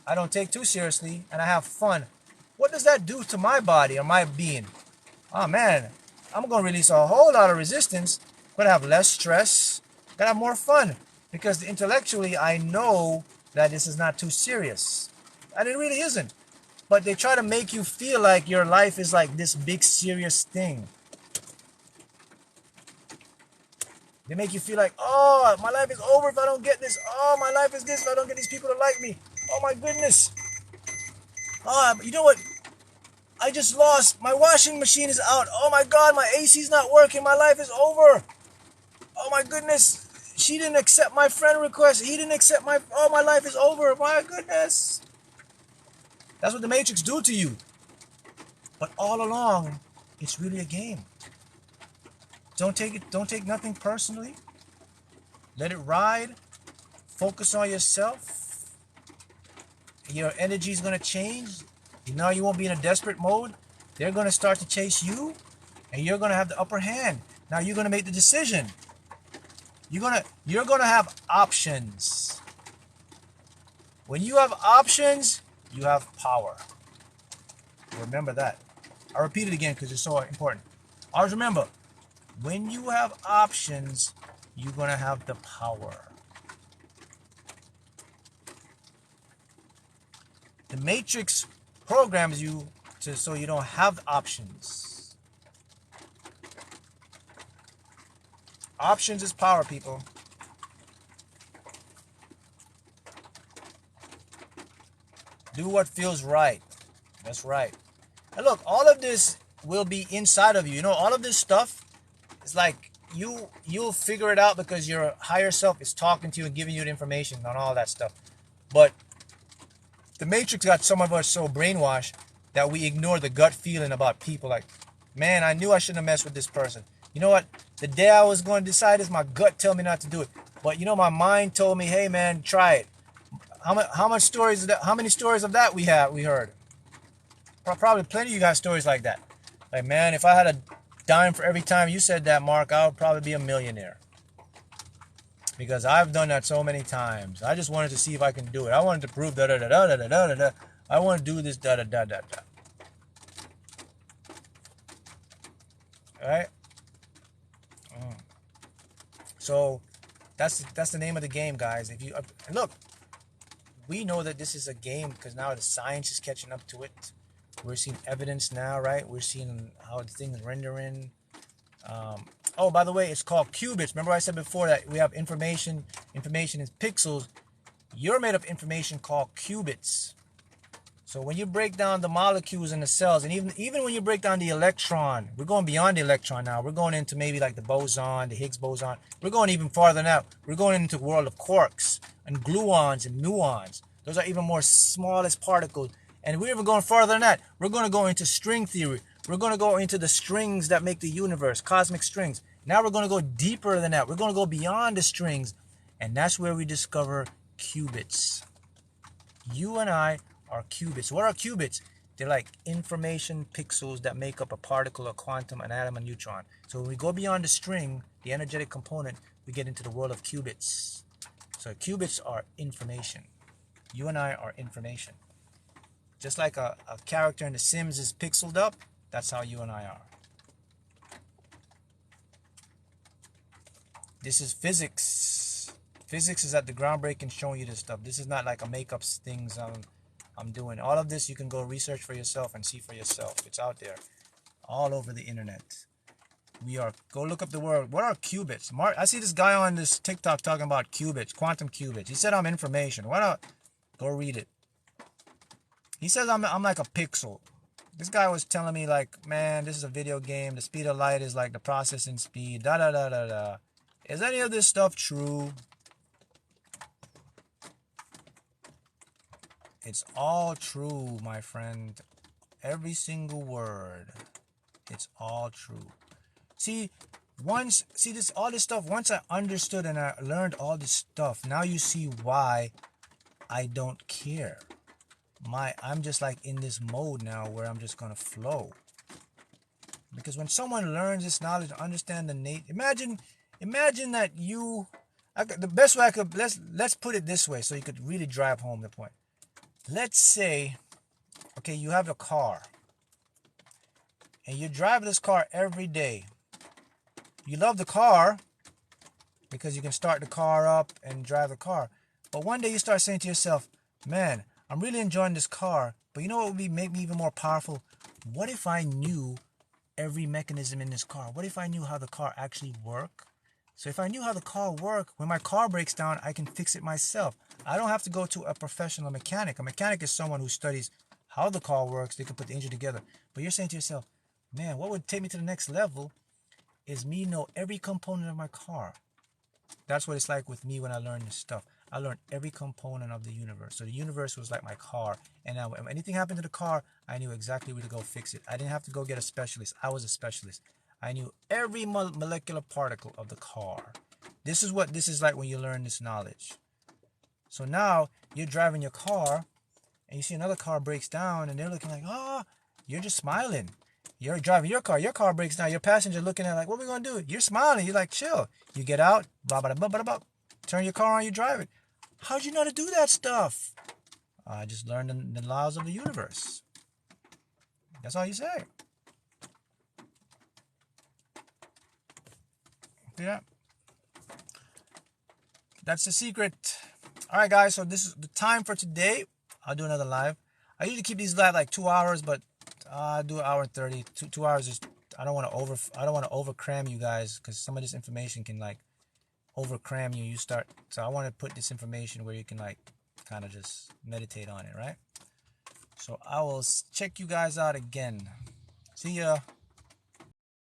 I don't take too seriously and I have fun, what does that do to my body or my being? Oh man, I'm going to release a whole lot of resistance. I'm going to have less stress. I'm going to have more fun. Because intellectually, I know that this is not too serious. And it really isn't. But they try to make you feel like your life is like this big serious thing. They make you feel like, oh, my life is over if I don't get this. Oh, my life is this if I don't get these people to like me. Oh my goodness. Oh, you know what? I just lost. My washing machine is out. Oh my God, my AC's not working. My life is over. Oh my goodness. She didn't accept my friend request. He didn't accept my... Oh, my life is over. My goodness. That's what the Matrix do to you. But all along, it's really a game. Don't take nothing personally. Let it ride. Focus on yourself. Your energy is going to change. Now you won't be in a desperate mode. They're going to start to chase you, and you're going to have the upper hand. Now you're going to make the decision. You're going to have options. When you have options, you have power. Remember that. I'll repeat it again because it's so important. Always remember, when you have options, you're going to have the power. The Matrix programs you so you don't have options. Options is power, people. Do what feels right. That's right. And look, all of this will be inside of you. You know, all of this stuff is like you'll figure it out because your higher self is talking to you and giving you the information on all that stuff. But the Matrix got some of us so brainwashed that we ignore the gut feeling about people. Like, man, I knew I shouldn't have messed with this person. You know what? The day I was going to decide this, my gut told me not to do it. But you know, my mind told me, hey man, try it. How many stories of that we heard? Probably plenty of you got stories like that. Like, man, if I had a dime for every time you said that, Mark, I would probably be a millionaire. Because I've done that so many times. I just wanted to see if I can do it. I wanted to prove da-da-da-da-da-da-da-da. I want to do this da-da-da-da-da. Alright? So, that's the name of the game, guys. If you look, we know that this is a game because now the science is catching up to it. We're seeing evidence now, right? We're seeing how the thing is rendering. Oh, by the way, it's called qubits. Remember I said before that we have information. Information is pixels. You're made of information called qubits. So when you break down the molecules in the cells, and even when you break down the electron, we're going beyond the electron now. We're going into maybe like the boson, the Higgs boson. We're going even farther now. We're going into the world of quarks and gluons and muons. Those are even more smallest particles. And we're even going farther than that. We're going to go into string theory. We're going to go into the strings that make the universe, cosmic strings. Now we're going to go deeper than that. We're going to go beyond the strings. And that's where we discover qubits. You and I are qubits. What are qubits? They're like information pixels that make up a particle, a quantum, an atom, a neutron. So when we go beyond the string, the energetic component, we get into the world of qubits. So qubits are information. You and I are information. Just like a character in The Sims is pixeled up, that's how you and I are. This is physics. Physics is at the groundbreaking showing you this stuff. This is not like a makeup things I'm doing. All of this you can go research for yourself and see for yourself. It's out there all over the internet. Go look up the word. What are qubits? Mark, I see this guy on this TikTok talking about qubits, quantum qubits. He said I'm information. Why not? Go read it. He says I'm like a pixel. This guy was telling me like, man, this is a video game. The speed of light is like the processing speed. Da da da da da. Is any of this stuff true? It's all true, my friend. Every single word. It's all true. See, all this stuff, once I understood and I learned all this stuff, now you see why I don't care. I'm just like in this mode now where I'm just gonna flow. Because when someone learns this knowledge, understand the imagine that the best way I could, let's put it this way so you could really drive home the point. Let's say, okay, you have a car and you drive this car every day. You love the car because you can start the car up and drive the car. But one day you start saying to yourself, man, I'm really enjoying this car, but you know what would make me even more powerful? What if I knew every mechanism in this car? What if I knew how the car actually worked? So if I knew how the car worked, when my car breaks down, I can fix it myself. I don't have to go to a professional mechanic. A mechanic is someone who studies how the car works. They can put the engine together. But you're saying to yourself, man, what would take me to the next level is me know every component of my car. That's what it's like with me when I learn this stuff. I learned every component of the universe. So the universe was like my car. And now when anything happened to the car, I knew exactly where to go fix it. I didn't have to go get a specialist. I was a specialist. I knew every molecular particle of the car. This is what this is like when you learn this knowledge. So now you're driving your car and you see another car breaks down and they're looking like, oh, you're just smiling. You're driving your car breaks down. Your passenger looking at like, what are we going to do? You're smiling. You're like, chill. You get out, blah, blah, blah, blah, blah. Turn your car on, you drive it. How'd you know how to do that stuff? I just learned the laws of the universe. That's all you say. Yeah. That's the secret. All right, guys. So this is the time for today. I'll do another live. I usually keep these live like 2 hours, but I'll do an hour and 30. 2 hours is. I don't want to over cram you guys because some of this information can like over cram you. So I want to put this information where you can like kind of just meditate on it, right? So I will check you guys out again. See ya.